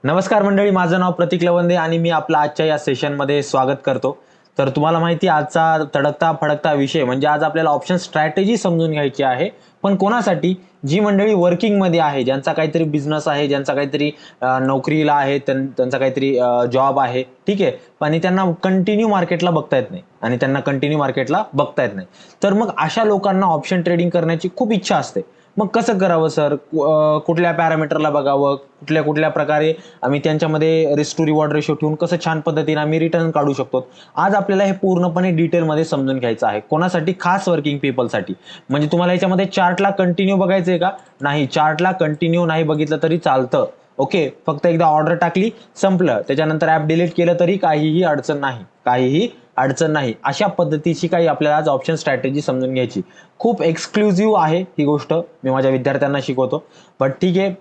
नमस्कार मंडळी, माझं नाव प्रतीक लवंदे आणि मी आपला आजच्या या सेशनमध्ये स्वागत करतो. तर तुम्हाला माहिती आहे आजचा तडकता फडकता विषय म्हणजे आज आपल्याला ऑप्शन स्ट्रॅटेजी समजून घ्यायची आहे. पण कोणासाठी? जी मंडळी वर्किंगमध्ये आहे, ज्यांचा काहीतरी बिझनेस आहे, ज्यांचा काहीतरी नोकरीला आहे, त्यांचा काहीतरी जॉब आहे, ठीक आहे. आणि त्यांना कंटिन्यू मार्केटला बघता येत नाही तर मग अशा लोकांना ऑप्शन ट्रेडिंग करण्याची खूप इच्छा असते. मग कसं करावं सर? कुठल्या पॅरामीटरला बघावं, कुठल्या कुठल्या प्रकारे आम्ही त्यांच्यामध्ये रिस्क टू रिवॉर्ड रेशो ठेवून कसं छान पद्धतीने आम्ही रिटर्न काढू शकतो. आज आपल्याला हे पूर्णपणे डिटेलमध्ये समजून घ्यायचं आहे. कोणासाठी? खास वर्किंग पीपलसाठी. म्हणजे तुम्हाला याच्यामध्ये चार्टला कंटिन्यू बघायचंय का? नाही, चार्टला कंटिन्यू नाही बघितलं तरी चालतं. ओके, फक्त एकदा ऑर्डर टाकली, संपलं. त्याच्यानंतर ऍप डिलीट केलं तरी काहीही अडचण नाही. अशा पद्धतीची काही आपल्याला आज ऑप्शन स्ट्रॅटेजी समजून घ्यायची. खूप एक्सक्लुझिव्ह आहे ही गोष्ट, मी माझ्या विद्यार्थ्यांना शिकवतो. बट ठीक आहे,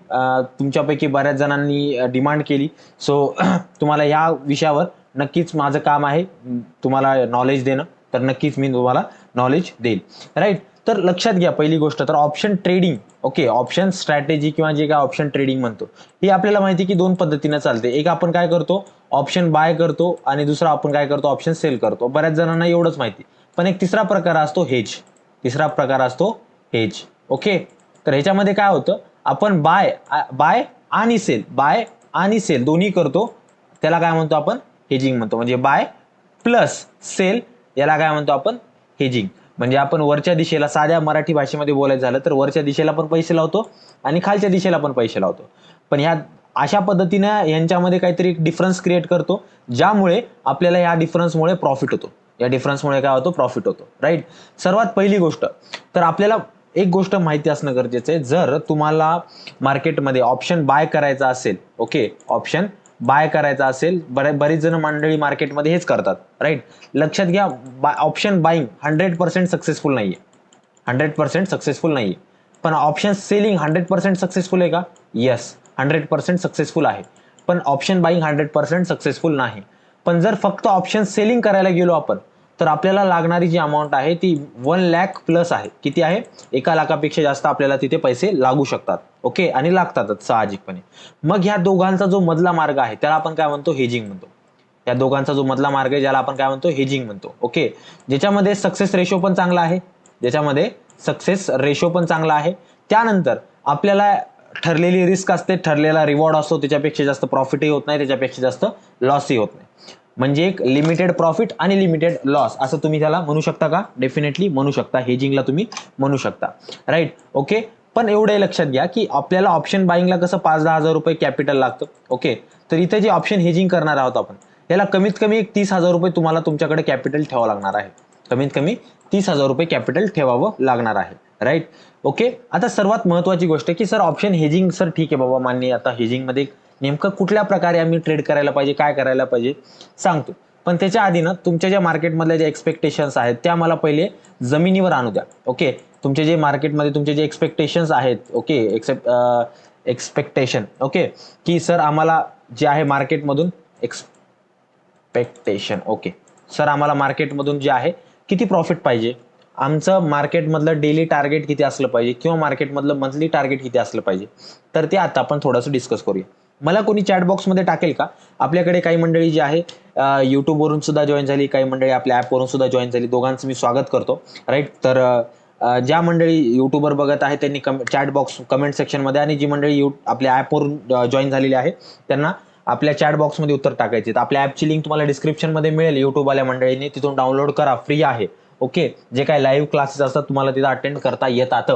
तुमच्यापैकी बऱ्याच जणांनी डिमांड केली, सो तुम्हाला या विषयावर नक्कीच माझं काम आहे तुम्हाला नॉलेज देणं. तर नक्कीच मी तुम्हाला नॉलेज देईल, राईट. तर लक्षात घ्या, पहिली गोष्ट तर option trading, okay, option strategy किंवा जे काय ऑप्शन ट्रेडिंग म्हणतो, ही आपल्याला माहिती की दोन पद्धतीने चालते. एक आपण काय करतो, ऑप्शन बाय करतो, आणि दुसरा आपण काय करतो, ऑप्शन सेल करतो. बऱ्याच जणांना एवढंच माहिती. पण एक तिसरा प्रकार असतो हेज. ओके, तर ह्याच्यामध्ये काय होतं, आपण बाय आणि सेल दोन्ही करतो. त्याला काय म्हणतो आपण? हेजिंग म्हणतो. म्हणजे बाय प्लस सेल, याला काय म्हणतो आपण? हेजिंग. म्हणजे आपण वरच्या दिशेला, साध्या मराठी भाषेमध्ये बोलायचं झालं तर वरच्या दिशेला पण पैसे लावतो आणि खालच्या दिशेला पण पैसे लावतो. पण ह्या अशा पद्धतीने यांच्यामध्ये काहीतरी डिफरन्स क्रिएट करतो, ज्यामुळे आपल्याला या डिफरन्समुळे प्रॉफिट होतो. प्रॉफिट होतो, राईट. सर्वात पहिली गोष्ट तर आपल्याला एक गोष्ट माहिती असणं गरजेचं आहे. जर तुम्हाला मार्केटमध्ये ऑप्शन बाय करायचा असेल, ओके, ऑप्शन बाय करायचा असेल, बरेच जण मंडळी मार्केटमध्ये हेच करतात, राईट. लक्षात घ्या, ऑप्शन बाईंग 100% सक्सेसफुल नाहीये. पण ऑप्शन सेलिंग 100% सक्सेसफुल आहे का? येस, 100% सक्सेसफुल आहे. पण ऑप्शन बाईंग 100% सक्सेसफुल नाही. पण जर फक्त ऑप्शन सेलिंग करायला गेलो आपण, तर आपल्याला लागणारी जी अमाऊंट आहे ती 1 लाख प्लस आहे. किती आहे? 1 लाखापेक्षा जास्त आपल्याला तिथे पैसे लागू शकतात, ओके, आणि लागतातच साहजिकपणे. मग ह्या दोघांचा जो मधला मार्ग आहे त्याला आपण काय म्हणतो? हेजिंग म्हणतो. या दोघांचा जो मधला मार्ग आहे ज्याला आपण काय म्हणतो? हेजिंग म्हणतो, ओके. ज्याच्यामध्ये सक्सेस रेशो पण चांगला आहे. त्यानंतर आपल्याला ठरलेली रिस्क असते, ठरलेला रिवॉर्ड असतो, त्याच्यापेक्षा जास्त प्रॉफिटही होत नाही, त्याच्यापेक्षा जास्त लॉसही होत नाही. म्हणजे एक लिमिटेड प्रॉफिट आणि लिमिटेड लॉस असं तुम्ही त्याला म्हणू शकता का? डेफिनेटली म्हणू शकता. हेजिंगला तुम्ही म्हणू शकता, राईट. ओके, पण एवढे लक्षात घ्या की आपल्याला ऑप्शन बाईंगला कसं 5-10 हजार रुपये कॅपिटल लागतं, ओके. तर इथे जे ऑप्शन हेजिंग करणार आहोत आपण, याला कमीत कमी एक 30,000 रुपये तुम्हाला तुमच्याकडे कॅपिटल ठेवावं लागणार आहे. कमीत कमी 30,000 रुपये कॅपिटल ठेवावं लागणार आहे, राईट. ओके, आता सर्वात महत्वाची गोष्ट की सर ऑप्शन हेजिंग, सर ठीक आहे बाबा, मान्य. आता हेजिंग मध्ये नेमकं कुठल्या प्रकारे आम्ही ट्रेड करायला पाहिजे, काय करायला पाहिजे सांगतो. पण त्याच्या आधी ना, तुमच्या ज्या मार्केटमधल्या ज्या एक्सपेक्टेशन्स आहेत त्या मला पहिले जमिनीवर आणू द्या, ओके. तुमचे जे मार्केटमध्ये तुमचे जे एक्सपेक्टेशन्स आहेत, ओके, एक्सपेक्टेशन, ओके, की सर आम्हाला जे आहे मार्केटमधून एक्सपेक्टेशन, ओके, सर आम्हाला मार्केटमधून जे आहे किती प्रॉफिट पाहिजे, आमचं मार्केटमधलं डेली टार्गेट किती असलं पाहिजे किंवा मार्केटमधलं मंथली टार्गेट किती असलं पाहिजे, तर ते आता आपण थोडंसं डिस्कस करूया. मला कोणी चॅट बॉक्समध्ये टाकेल का? आपल्याकडे काही मंडळी जी आहे युट्यूबवरून सुद्धा जॉईन झाली, काही मंडळी आपल्या ॲपवरून सुद्धा जॉईन झाली. दोघांचं मी स्वागत करतो, राईट. तर ज्या मंडळी युट्यूबवर बघत आहे त्यांनी चॅट बॉक्स कमेंट सेक्शनमध्ये, आणि जी मंडळी आपल्या ॲपवरून जॉईन झालेली आहे त्यांना आपल्या चॅट बॉक्समध्ये उत्तर टाकायचे. तर आपल्या ॲपची लिंक तुम्हाला डिस्क्रिप्शनमध्ये मिळेल. युट्यूबवाल्या मंडळींनी तिथून डाउनलोड करा, फ्री आहे, ओके. जे काही लाईव्ह क्लासेस असतात तुम्हाला तिथं अटेंड करता येतात,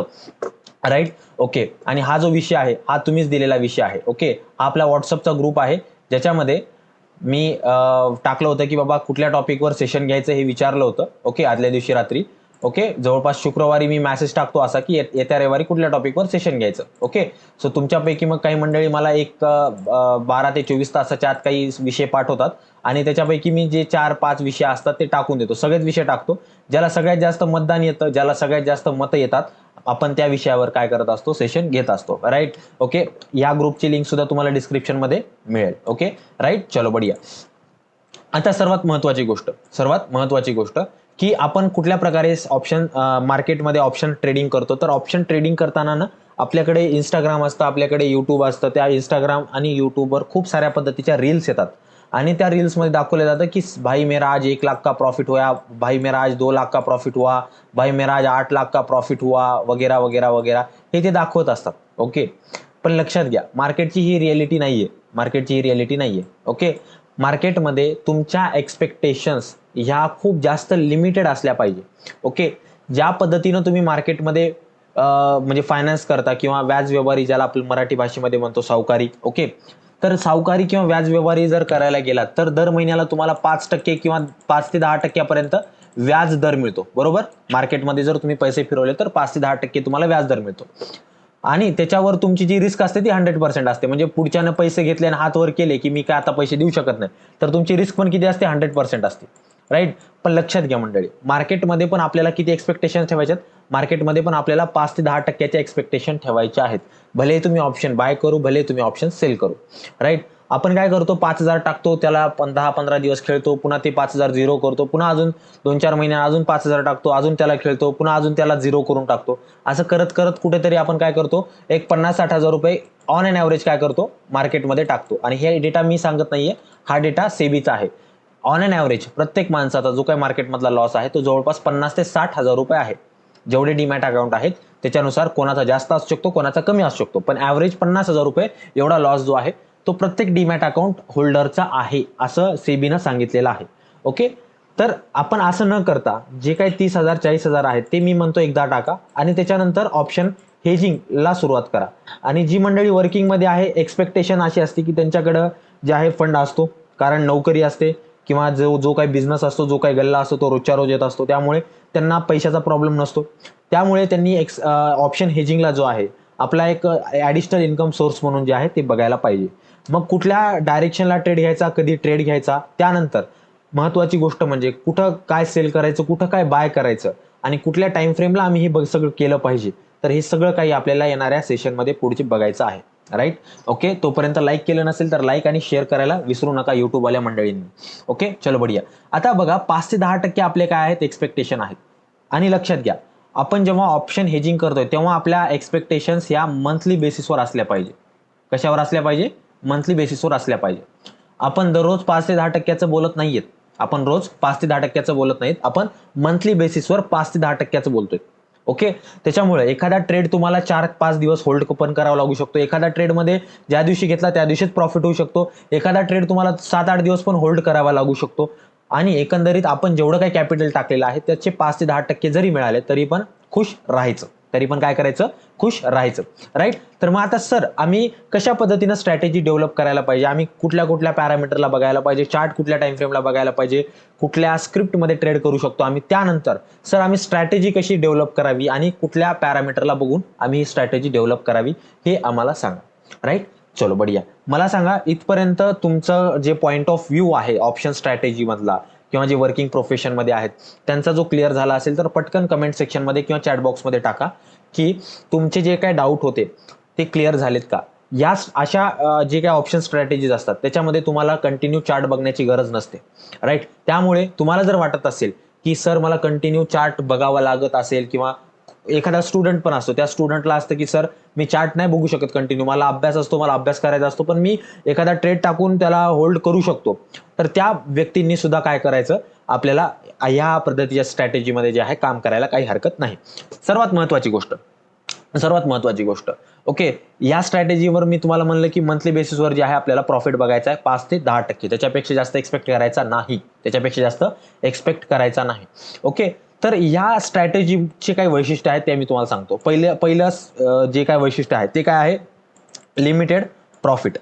राईट. ओके, आणि हा जो विषय आहे हा तुम्हीच दिलेला विषय आहे, ओके. हा आपला व्हॉट्सअपचा ग्रुप आहे, ज्याच्यामध्ये मी टाकलं होतं की बाबा कुठल्या टॉपिकवर सेशन घ्यायचं हे विचारलं होतं, ओके, आदल्या दिवशी रात्री, ओके. जवळपास शुक्रवारी मी मेसेज टाकतो असा की येत्या रविवारी कुठल्या टॉपिकवर सेशन घ्यायचं, ओके. सो तुमच्यापैकी मग काही मंडळी मला एक 12 ते 24 तासाच्या आत काही विषय पाठवतात, आणि त्याच्यापैकी मी जे 4-5 विषय असतात ते टाकून देतो. सगळेच विषय टाकतो. ज्याला सगळ्यात जास्त मतदान येतं, ज्याला सगळ्यात जास्त मतं येतात, आपण त्या विषयावर काय करत असतो? सेशन घेत असतो, राईट. ओके, या ग्रुपची लिंक सुद्धा तुम्हाला डिस्क्रिप्शन मध्ये मिळेल, ओके, राईट. चलो बढिया. आता सर्वात महत्वाची गोष्ट की आपण कुठल्या प्रकारे ऑप्शन मार्केटमध्ये ऑप्शन ट्रेडिंग करतो. तर ऑप्शन ट्रेडिंग करताना ना आपल्याकडे इंस्टाग्राम असतं, आपल्याकडे यूट्यूब असतं. त्या इंस्टाग्राम आणि यूट्यूबवर खूप साऱ्या पद्धतीच्या रील्स येतात आणि त्या रील्समध्ये दाखवलं जातं की भाई मेरा आज 1 लाख का प्रॉफिट हुआ, भाई मेरा आज 2 लाख का प्रॉफिट हुआ, भाई मेरा आज 8 लाख का प्रॉफिट हुआ, वगैरे वगैरे वगैरे, हे ते दाखवत असतात. ओके, पण लक्षात घ्या मार्केटची ही रियालिटी नाहीये, मार्केटची ही रियालिटी नाहीये. ओके, मार्केटमध्ये तुमच्या एक्सपेक्टेशन्स ह्या खूप जास्त लिमिटेड असल्या पाहिजे. ओके, ज्या पद्धतीनं तुम्ही मार्केटमध्ये म्हणजे फायनान्स करता किंवा व्याज व्यवहारी, ज्याला आपण मराठी भाषेमध्ये म्हणतो सावकारी. ओके, तर सावकारी किंवा व्याज व्यवहारी जर करायला गेलात तर दर महिन्याला तुम्हाला 5% किंवा 5 ते 10% व्याज दर मिळतो. बरोबर, मार्केटमध्ये जर तुम्ही पैसे फिरवले तर 5 ते 10% तुम्हाला व्याज दर मिळतो आणि त्याच्यावर तुमची जी रिस्क असते ती 100% असते. म्हणजे पुढच्यानं पैसे घेतले आणि हात वर केले की मी काय आता पैसे देऊ शकत नाही, तर तुमची रिस्क पण किती असते, 100% असते. राईट, पण लक्षात घ्या मंडळी, मार्केटमध्ये पण आपल्याला किती एक्सपेक्टेशन ठेवायचे, मार्केटमध्ये पण आपल्याला 5 ते 10% एक्सपेक्टेशन ठेवायचे आहेत. भले तुम्ही ऑप्शन बाय करू, भले तुम्ही ऑप्शन सेल करू. राईट, आपण काय करतो, 5,000 टाकतो, त्याला 10-15 दिवस खेळतो, पुन्हा ते 5,000 झिरो करतो, पुन्हा अजून 2-4 महिन्यात अजून 5,000 टाकतो, अजून त्याला खेळतो, पुन्हा अजून त्याला झिरो करून टाकतो. असं करत करत कुठेतरी आपण काय करतो, एक 50-60 हजार रुपये ऑन अन ॲव्हरेज काय करतो, मार्केटमध्ये टाकतो. आणि हे डेटा मी सांगत नाहीये, हा डेटा सेबीचा आहे. ऑन अन ॲव्हरेज प्रत्येक माणसाचा जो काही मार्केटमधला लॉस आहे तो जवळपास 50 ते 60 हजार रुपये आहे. जेवढे डीमॅट अकाउंट आहेत त्याच्यानुसार कोणाचा जास्त असू शकतो, कोणाचा कमी असू शकतो, पण ॲव्हरेज 50 हजार रुपये एवढा लॉस जो आहे तो प्रत्येक डीमॅट अकाउंट होल्डरचा आहे, असं सेबीनं सांगितलेलं आहे. ओके, तर आपण असं न करता जे काही 30,000 40,000 आहेत ते मी म्हणतो एकदा टाका आणि त्याच्यानंतर ऑप्शन हेजिंगला सुरुवात करा. आणि जी मंडळी वर्किंगमध्ये आहे, एक्सपेक्टेशन अशी असते की त्यांच्याकडं जे आहे फंड असतो, कारण नोकरी असते किंवा जो काही बिझनेस असतो, जो काही गल्ला असतो तो रोजच्या रोज येत असतो, त्यामुळे त्यांना पैशाचा प्रॉब्लेम नसतो. त्यामुळे त्यांनी ऑप्शन हेजिंगला जो आहे आपला एक ॲडिशनल इन्कम सोर्स म्हणून जे आहे ते बघायला पाहिजे. मग कुठल्या डायरेक्शनला ट्रेड घ्यायचा, कधी ट्रेड घ्यायचा, त्यानंतर महत्त्वाची गोष्ट म्हणजे कुठं काय सेल करायचं, कुठं काय बाय करायचं आणि कुठल्या टाइम फ्रेमला आम्ही हे सगळं केलं पाहिजे. तर हे सगळं काही आपल्याला येणाऱ्या सेशनमध्ये पुढचे बघायचं आहे. राईट, ओके, तोपर्यंत लाईक केलं नसेल तर लाईक आणि शेअर करायला विसरू नका यूट्यूबवाल्या मंडळींनी. ओके, चलो बढिया. आता बघा 5 ते 10% आपले काय आहेत, एक्सपेक्टेशन आहेत. आणि लक्षात घ्या, आपण जेव्हा ऑप्शन हेजिंग करतोय तेव्हा आपल्या एक्सपेक्टेशन्स या मंथली बेसिसवर असल्या पाहिजे. कशावर असल्या पाहिजे, मंथली बेसिसवर असल्या पाहिजे. आपण दररोज 5 ते 10%चं बोलत नाहीयेत, आपण रोज 5 ते 10%चं बोलत नाहीत, आपण मंथली बेसिसवर 5 ते 10%चं बोलतोय. ओके, त्याच्यामुळे एखादा ट्रेड तुम्हाला 4-5 दिवस होल्ड पण करावा लागू शकतो. एखादा ट्रेडमध्ये ज्या दिवशी घेतला त्या दिवशीच प्रॉफिट होऊ शकतो. एखादा ट्रेड तुम्हाला 7-8 दिवस पण होल्ड करावा लागू शकतो. आणि एकंदरीत आपण जेवढं काही कॅपिटल टाकलेलं आहे त्याचे 5 ते 10% जरी मिळाले तरी पण खुश राहायचं, तरी पण काय करायचं, खुश राहायचं. राईट, तर मग आता सर आम्ही कशा पद्धतीनं स्ट्रॅटेजी डेव्हलप करायला पाहिजे, आम्ही कुठल्या कुठल्या पॅरामीटरला बघायला पाहिजे, चार्ट कुठल्या टाइम फ्रेमला बघायला पाहिजे, कुठल्या स्क्रिप्टमध्ये ट्रेड करू शकतो आम्ही, त्यानंतर सर आम्ही स्ट्रॅटेजी कशी डेव्हलप करावी आणि कुठल्या पॅरामीटरला बघून आम्ही ही स्ट्रॅटेजी डेव्हलप करावी हे आम्हाला सांगा. राईट, चलो बढिया. मला सांगा इथपर्यंत तुमचं जे पॉईंट ऑफ व्ह्यू आहे ऑप्शन स्ट्रॅटेजी मधला किंवा जे वर्किंग प्रोफेशनमध्ये आहेत त्यांचा जो क्लिअर झाला असेल तर पटकन कमेंट सेक्शनमध्ये किंवा चॅट बॉक्समध्ये टाका की तुमचे जे काही डाऊट होते ते क्लिअर झालेत का. या अशा जे काही ऑप्शन स्ट्रॅटेजीज असतात त्याच्यामध्ये तुम्हाला कंटिन्यू चार्ट बघण्याची गरज नसते. राईट, त्यामुळे तुम्हाला जर वाटत असेल की सर मला कंटिन्यू चार्ट बघावा लागत असेल किंवा एखादा स्टुडंट पण असतो, त्या स्टुडंटला असतं की सर मी चार्ट नाही बघू शकत कंटिन्यू, मला अभ्यास असतो, मला अभ्यास करायचा असतो, पण मी एखादा ट्रेड टाकून त्याला होल्ड करू शकतो. तर त्या व्यक्तींनी सुद्धा काय करायचं, आपल्याला ह्या पद्धतीच्या स्ट्रॅटेजीमध्ये जे आहे काम करायला काही हरकत नाही. सर्वात महत्वाची गोष्ट ओके, या स्ट्रॅटेजीवर मी तुम्हाला म्हणलं की मंथली बेसिसवर जे आहे आपल्याला प्रॉफिट बघायचा आहे 5 ते 10%, त्याच्यापेक्षा जास्त एक्सपेक्ट करायचा नाही. ओके, तर या स्ट्रॅटेजीचे काही वैशिष्ट्य आहेत ते मी तुम्हाला सांगतो. पहिलं जे काय वैशिष्ट्य आहे ते काय आहे, लिमिटेड प्रॉफिट.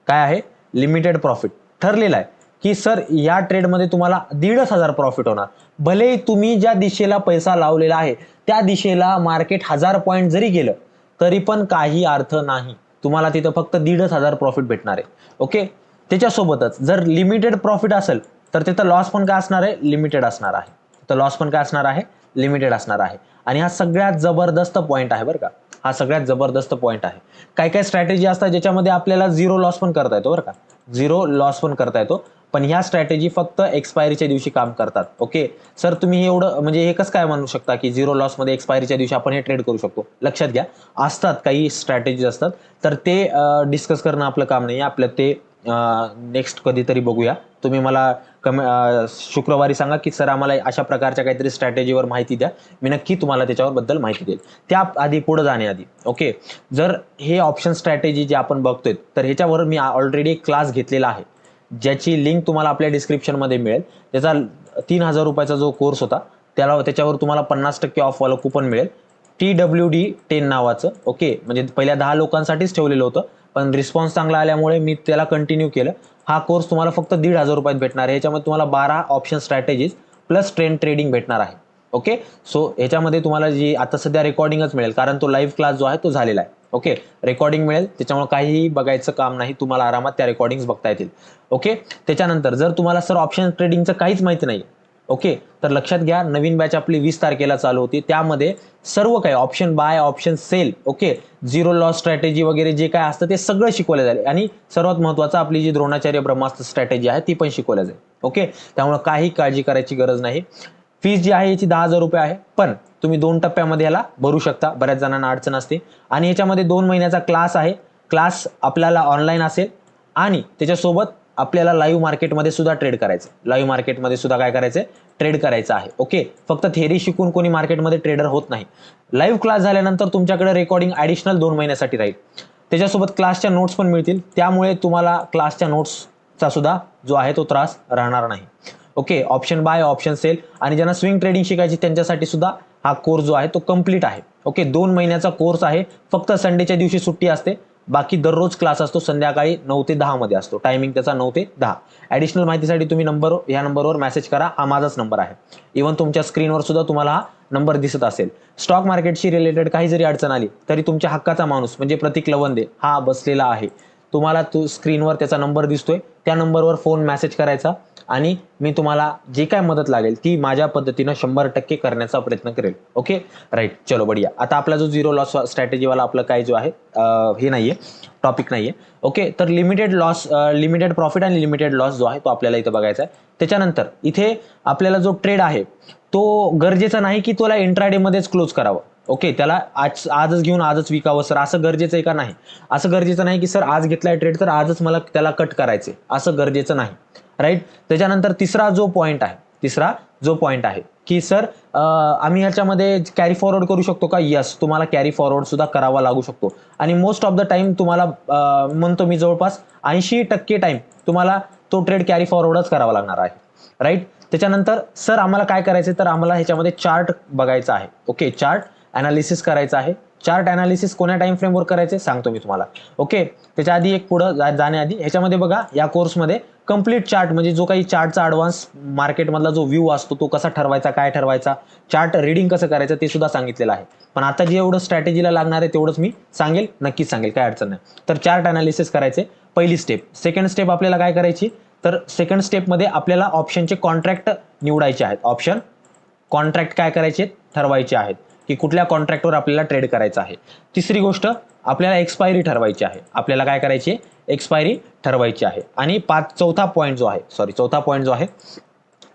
काय आहे, लिमिटेड प्रॉफिट. ठरलेलं आहे की सर या ट्रेडमध्ये तुम्हाला 1,500 प्रॉफिट होणार, भले तुम्ही ज्या दिशेला पैसा लावलेला आहे त्या दिशेला मार्केट 1000 पॉईंट जरी गेलं तरी पण काही अर्थ नाही, तुम्हाला तिथं फक्त 1,500 प्रॉफिट भेटणार आहे. ओके, त्याच्यासोबतच जर लिमिटेड प्रॉफिट असेल तर तिथं लॉस पण काय असणार आहे, लिमिटेड असणार आहे. तर लॉस पण काय असणार आहे, लिमिटेड असणार आहे. आणि हा सगळ्यात जबरदस्त पॉईंट आहे बरं का, हा सगळ्यात जबरदस्त पॉईंट आहे. काही काही स्ट्रॅटेजी असतात ज्याच्यामध्ये आपल्याला झिरो लॉस पण करता येतो बरं का, झिरो लॉस पण करता येतो, पण ह्या स्ट्रॅटेजी फक्त एक्सपायरीच्या दिवशी काम करतात. ओके सर, तुम्ही हे एवढं म्हणजे हे कसं काय म्हणू शकता की झिरो लॉस मध्ये एक्सपायरीच्या दिवशी आपण हे ट्रेड करू शकतो? लक्षात घ्या, असतात काही स्ट्रॅटेजी असतात, तर ते डिस्कस करणं आपलं काम नाही. आपलं ते नेक्स्ट कधीतरी बघूया. तुम्ही मला शुक्रवारी सांगा की सर आम्हाला अशा प्रकारच्या काहीतरी स्ट्रॅटेजीवर माहिती द्या, मी नक्की तुम्हाला त्याच्यावर बद्दल माहिती देईल. त्या आधी पुढे जाण्याआधी ओके, जर हे ऑप्शन स्ट्रॅटेजी जे आपण बघतोय तर ह्याच्यावर मी ऑलरेडी एक क्लास घेतलेला आहे, ज्याची लिंक तुम्हाला आपल्या डिस्क्रिप्शनमध्ये मिळेल. त्याचा 3,000 रुपयाचा जो कोर्स होता त्याच्यावर तुम्हाला 50% ऑफ वाला कुपन मिळेल, TWD10 नावाचं. ओके, म्हणजे पहिल्या 10 लोकांसाठीच ठेवलेलं होतं, पण रिस्पॉन्स चांगला आल्यामुळे मी त्याला कंटिन्यू केलं. हा कोर्स तुम्हाला फक्त 1,500 रुपयात भेटणार आहे. याच्यामध्ये तुम्हाला 12 ऑप्शन स्ट्रॅटेजीज प्लस ट्रेडिंग भेटणार आहे. ओके, सो ह्याच्यामध्ये तुम्हाला जी आता सध्या रेकॉर्डिंगच मिळेल, कारण तो लाईव्ह क्लास जो आहे तो झालेला आहे. ओके, रेकॉर्डिंग मिळेल, त्याच्यामुळे काहीही बघायचं काम नाही, तुम्हाला आरामात त्या रेकॉर्डिंग्स बघता येतील. ओके, त्याच्यानंतर जर तुम्हाला सर ऑप्शन ट्रेडिंगचं काहीच माहिती नाही, ओके, तर लक्षात घ्या, नवीन बॅच आपली 20 तारखेला चालू होती. त्यामध्ये सर्व काही option buy, option sell, okay, zero loss strategy वगैरे जे काय असतं ते सगळं शिकवलं जाईल. आणि सर्वात महत्त्वाचं, आपली जी द्रोणाचार्य ब्रह्मास्त्र स्ट्रॅटेजी आहे ती पण शिकवल्या जाईल. ओके, त्यामुळे काही काळजी करायची गरज नाही. फीस जी आहे याची 10,000 रुपये आहे, पण तुम्ही 2 टप्प्यामध्ये याला भरू शकता, बऱ्याच जणांना अडचण असते. आणि याच्यामध्ये 2 महिन्याचा क्लास आहे. क्लास आपल्याला ऑनलाईन असेल आणि त्याच्यासोबत आपल्याला लाईव्ह मार्केटमध्ये सुद्धा ट्रेड करायचं. लाईव्ह मार्केटमध्ये सुद्धा काय करायचं, ट्रेड करायचं आहे. ओके, फक्त थेअरी शिकून कोणी मार्केटमध्ये ट्रेडर होत नाही. लाईव्ह क्लास झाल्यानंतर तुमच्याकडे रेकॉर्डिंग ॲडिशनल 2 महिन्यासाठी राहील. त्याच्यासोबत क्लासच्या नोट्स पण मिळतील, त्यामुळे तुम्हाला क्लासच्या नोट्सचा सुद्धा जो आहे तो त्रास राहणार नाही. Okay, option buy, option sell आणि ज्यांना स्विंग ट्रेडिंग शिकायची त्यांच्यासाठी सुद्धा हा कोर्स जो आहे तो कम्प्लीट आहे. ओके, 2 महिन्याचा कोर्स आहे. फक्त संडेच्या दिवशी सुट्टी असते, बाकी दररोज क्लास असतो. संध्याकाळी 9 ते 10 मध्ये असतो, टायमिंग त्याचा 9 ते 10. ॲडिशनल माहितीसाठी तुम्ही ह्या नंबरवर मेसेज करा, हा माझाच नंबर आहे. इव्हन तुमच्या स्क्रीनवर सुद्धा तुम्हाला हा नंबर दिसत असेल. स्टॉक मार्केटशी रिलेटेड काही जरी अडचण आली तरी तुमच्या हक्काचा माणूस म्हणजे प्रतीक लवंदे हा बसलेला आहे. तुम्हाला स्क्रीनवर त्याचा नंबर दिसतोय, त्या नंबरवर फोन मेसेज करायचा आणि मी तुम्हाला जे काय मदत लागेल ती माझ्या पद्धतीनं 100% करण्याचा प्रयत्न करेल. ओके, राईट, चलो बढिया. आता आपला जो झिरो लॉस स्ट्रॅटेजीवाला आपलं काय जो आहे हे नाहीये, टॉपिक नाहीये. ओके, तर लिमिटेड प्रॉफिट आणि लिमिटेड लॉस जो आहे तो आपल्याला इथं बघायचा आहे. त्याच्यानंतर इथे आपल्याला जो ट्रेड आहे तो गरजेचा नाही की तुला इंट्राडे मध्येच क्लोज करावं. ओके, त्याला आजच घेऊन आजच विकावं सर, असं गरजेचं आहे का? नाही, असं गरजेचं नाही की सर आज घेतलाय ट्रेड तर आजच मला त्याला कट करायचे, असं गरजेचं नाही. राईट, त्याच्यानंतर तिसरा जो पॉईंट आहे की सर आम्ही ह्याच्यामध्ये कॅरी फॉरवर्ड करू शकतो का? यस, तुम्हाला कॅरी फॉरवर्ड सुद्धा करावा लागू शकतो. आणि मोस्ट ऑफ द टाइम तुम्हाला म्हणतो मी जवळपास 80% टाइम तुम्हाला तो ट्रेड कॅरी फॉरवर्डच करावा लागणार आहे. राईट, त्याच्यानंतर सर आम्हाला काय करायचं, तर आम्हाला ह्याच्यामध्ये चार्ट बघायचा आहे. ओके, चार्ट अनालिसिस करायचं आहे. चार्ट अनालिसिस कोण्या टाइम फ्रेमवर करायचे सांगतो मी तुम्हाला. ओके, त्याच्या आधी एक पुढं जाण्याआधी ह्याच्यामध्ये बघा, या कोर्समध्ये कंप्लीट चार्ट म्हणजे जो काही चार्टचा ॲडव्हान्स मार्केटमधला जो व्ह्यू असतो तो कसा ठरवायचा, काय ठरवायचा, चार्ट रीडिंग कसं करायचं ते सुद्धा सांगितलेलं आहे. पण आता जे एवढं स्ट्रॅटेजीला लागणार आहे तेवढंच मी सांगेल, नक्कीच सांगेल, काय अडचण नाही. तर चार्ट अनालिसिस करायचे पहिली स्टेप. सेकंड स्टेप आपल्याला काय करायची, तर सेकंड स्टेपमध्ये आपल्याला ऑप्शनचे कॉन्ट्रॅक्ट निवडायचे आहेत. ऑप्शन कॉन्ट्रॅक्ट काय करायचे, ठरवायचे आहेत की कुठल्या कॉन्ट्रॅक्टवर आपल्याला ट्रेड करायचं आहे. तिसरी गोष्ट, आपल्याला एक्सपायरी ठरवायची आहे. आपल्याला काय करायची, एक्सपायरी ठरवायची आहे. आणि चौथा पॉईंट जो आहे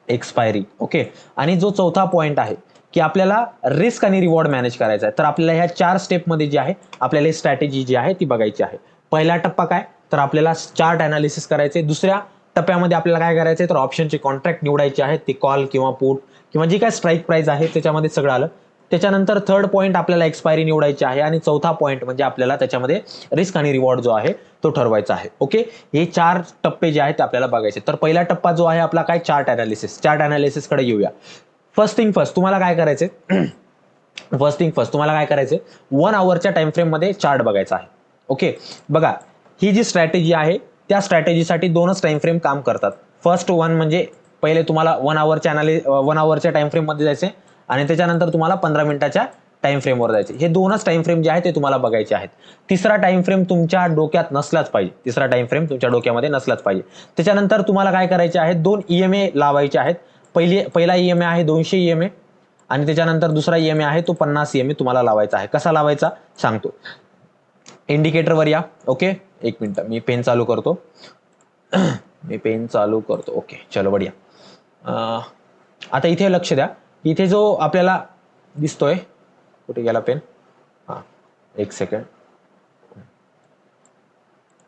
एक्सपायरी. ओके, आणि जो चौथा पॉईंट आहे की आपल्याला रिस्क आणि रिवॉर्ड मॅनेज करायचा आहे. तर आपल्याला ह्या 4 स्टेपमध्ये जी आहे आपल्याला स्ट्रॅटेजी जी आहे ती बघायची आहे. पहिला टप्पा काय, तर आपल्याला चार्ट अनालिसिस करायचे. दुसऱ्या टप्प्यामध्ये आपल्याला काय करायचंय, तर ऑप्शनचे कॉन्ट्रॅक्ट निवडायचे आहेत, ते कॉल किंवा पुट किंवा जी काय स्ट्राईक प्राइस आहे त्याच्यामध्ये सगळं आलं. त्याच्यानंतर थर्ड पॉईंट आपल्याला एक्सपायरी निवडायची आहे आणि चौथा पॉईंट म्हणजे आपल्याला त्याच्यामध्ये रिस्क आणि रिवॉर्ड जो आहे तो ठरवायचा आहे. ओके, हे 4 टप्पे जे आहेत ते आपल्याला बघायचे. तर पहिला टप्पा जो आहे आपला काय, चार्ट अनालिसिस कडे येऊया. फर्स्ट थिंग फर्स्ट तुम्हाला काय करायचंय, 1 आवरच्या टाइम फ्रेम मध्ये चार्ट बघायचा आहे. ओके, बघा, ही जी स्ट्रॅटेजी आहे त्या स्ट्रॅटेजीसाठी 2च टाइम फ्रेम काम करतात. फर्स्ट वन म्हणजे पहिले तुम्हाला 1 आवरच्या टाइम फ्रेम मध्ये जायचे आणि त्याच्यानंतर तुम्हाला 15 मिनिटाच्या टाइम फ्रेमवर जायचे. हे 2च टाइम फ्रेम जे आहेत ते तुम्हाला बघायचे आहेत. तिसरा टाइम फ्रेम तुमच्या डोक्यात नसलाच पाहिजे. डोक्यामध्ये नसलाच पाहिजे. त्याच्यानंतर तुम्हाला काय करायचे आहेत, 2 EMA लावायचे आहेत. पहिला EMA आहे 200 EMA आणि त्याच्यानंतर दुसरा EMA आहे तो 50 EMA तुम्हाला लावायचा आहे. कसा लावायचा सांगतो. इंडिकेटरवर या. ओके, एक मिनिट मी पेन चालू करतो. मी पेन चालू करतो. ओके चलो बढिया. आता इथे लक्ष द्या, इथे जो आपल्याला दिसतोय, कुठे गेला पेन, हा एक सेकंड.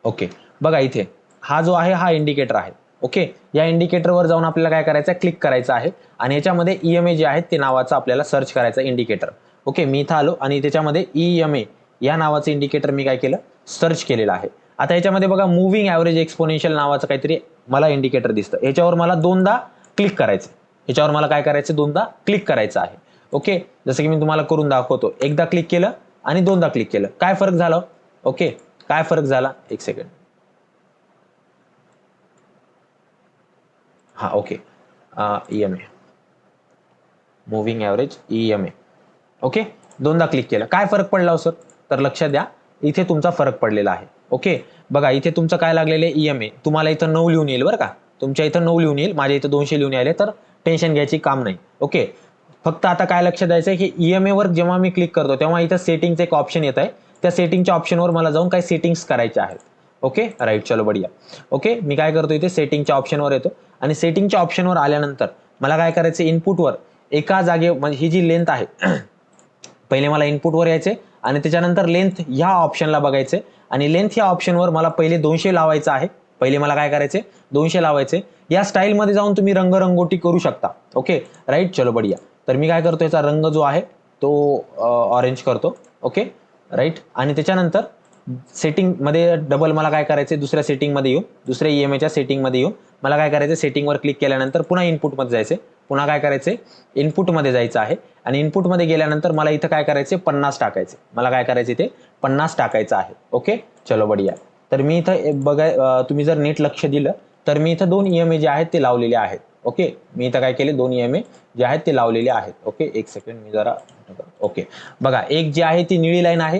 ओके बघा इथे हा जो आहे हा इंडिकेटर आहे. ओके या इंडिकेटरवर जाऊन आपल्याला काय करायचं आहे, क्लिक करायचं आहे आणि याच्यामध्ये EMA जे आहेत ते नावाचं आपल्याला सर्च करायचं इंडिकेटर. ओके मी इथं आलो आणि त्याच्यामध्ये EMA या नावाचं इंडिकेटर मी काय केलं, सर्च केलेलं आहे. आता याच्यामध्ये बघा मुव्हिंग ॲव्हरेज एक्सपोनेन्शियल नावाचं काहीतरी मला इंडिकेटर दिसतं. याच्यावर मला दोनदा क्लिक करायचं, याच्यावर मला काय करायचं, दोनदा क्लिक करायचं आहे. ओके जसं की मी तुम्हाला करून दाखवतो. एकदा क्लिक केलं आणि दोनदा क्लिक केलं, काय फरक झाला. ओके काय फरक झाला, एक सेकंड. हा okay EMA moving average EMA. Okay दोनदा क्लिक केलं, काय फरक पडला हो सर, तर लक्षात द्या इथे तुमचा फरक पडलेला आहे. ओके बघा इथे तुमचं काय लागलेलं आहे EMA, तुम्हाला इथं 9 लिहून येईल बरं का, तुमच्या इथं 9 लिहून येईल, माझ्या इथं 200 लिहून आले, तर टेन्शन घ्यायची काम नाही. ओके फक्त आता काय लक्षात द्यायचं आहे की EMA वर जेव्हा मी क्लिक करतो तेव्हा इथं सेटिंगचं एक ऑप्शन येत आहे, त्या सेटिंगच्या ऑप्शनवर मला जाऊन काही सेटिंग्स करायच्या आहेत. ओके राईट चलो बढिया. ओके मी काय करतो, इथे सेटिंगच्या ऑप्शनवर येतो आणि सेटिंगच्या ऑप्शनवर आल्यानंतर मला काय करायचं, इनपुटवर एका जागे म्हणजे ही जी लेंथ आहे पहिले मला इनपुटवर यायचे आणि त्याच्यानंतर लेंथ ह्या ऑप्शनला बघायचे आणि लेंथ ह्या ऑप्शनवर मला पहिले 200 लावायचं आहे. पहिले मला काय करायचे, 200 लावायचे. या स्टाईलमध्ये जाऊन तुम्ही रंगरंगोटी करू शकता. ओके राईट चलो बढिया. तर मी काय करतो, याचा रंग जो आहे तो ऑरेंज करतो. ओके राईट आणि त्याच्यानंतर सेटिंगमध्ये डबल मला काय करायचं, दुसऱ्या सेटिंगमध्ये येऊन, दुसऱ्या EMAच्या सेटिंगमध्ये येऊन मला काय करायचं, सेटिंगवर क्लिक केल्यानंतर पुन्हा इनपुटमध्ये जायचे, पुन्हा काय करायचे, इनपुटमध्ये जायचं आहे आणि इनपुटमध्ये गेल्यानंतर मला इथं काय करायचे, 50 टाकायचे. मला काय करायचे, ते 50 टाकायचं आहे. ओके चलो बढिया. तर मी इथं तुम्ही जर नीट लक्ष दिलं तर मी इथं 2 EMA जे आहेत ते लावलेले आहेत. ओके मी इथं काय केले, 2 EMA जे आहेत ते लावलेले आहेत. ओके एक सेकंड मी जरा, ओके बघा एक जी आहे ती निळी लाईन आहे.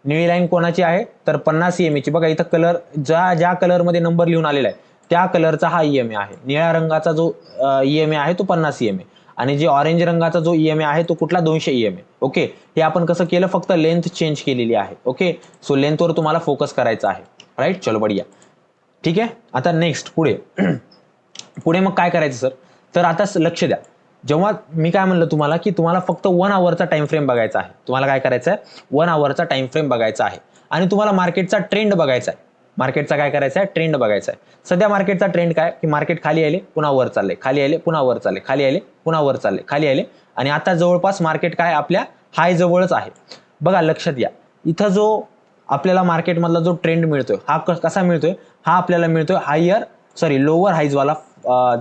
निळी लाईन कोणाची आहे, तर 50 EMA ची. बघा इथं कलर ज्या कलरमध्ये नंबर लिहून आलेला आहे त्या कलरचा हा EMA आहे. निळ्या रंगाचा जो EMA आहे तो 50 EMA आणि जे ऑरेंज रंगाचा जो EMA आहे तो कुठला, 200 EMA. ओके हे आपण कसं केलं, फक्त लेंथ चेंज केलेली आहे. ओके सो लेंथवर तुम्हाला फोकस करायचा आहे. राईट चलो बढिया. ठीक आहे आता नेक्स्ट पुढे पुढे मग काय करायचं सर, तर आता लक्ष द्या, जेव्हा मी काय म्हणलं तुम्हाला की तुम्हाला फक्त 1 आवरचा टाइम फ्रेम बघायचा आहे. तुम्हाला काय करायचं आहे, 1 आवरचा टाइम फ्रेम बघायचा आहे आणि तुम्हाला मार्केटचा ट्रेंड बघायचा आहे. मार्केटचा काय करायचा आहे, ट्रेंड बघायचा आहे. सध्या मार्केटचा ट्रेंड काय की मार्केट खाली आले पुन्हा वर चालले, खाली आले पुन्हा वर चालले, खाली आले पुन्हा वर चालले, खाली आले आणि आता जवळपास मार्केट काय आपल्या हाय जवळच आहे. बघा लक्षात घ्या, इथं जो आपल्याला मार्केटमधला जो ट्रेंड मिळतोय हा कसा मिळतोय, हा आपल्याला मिळतोय लोअर हाईजवाला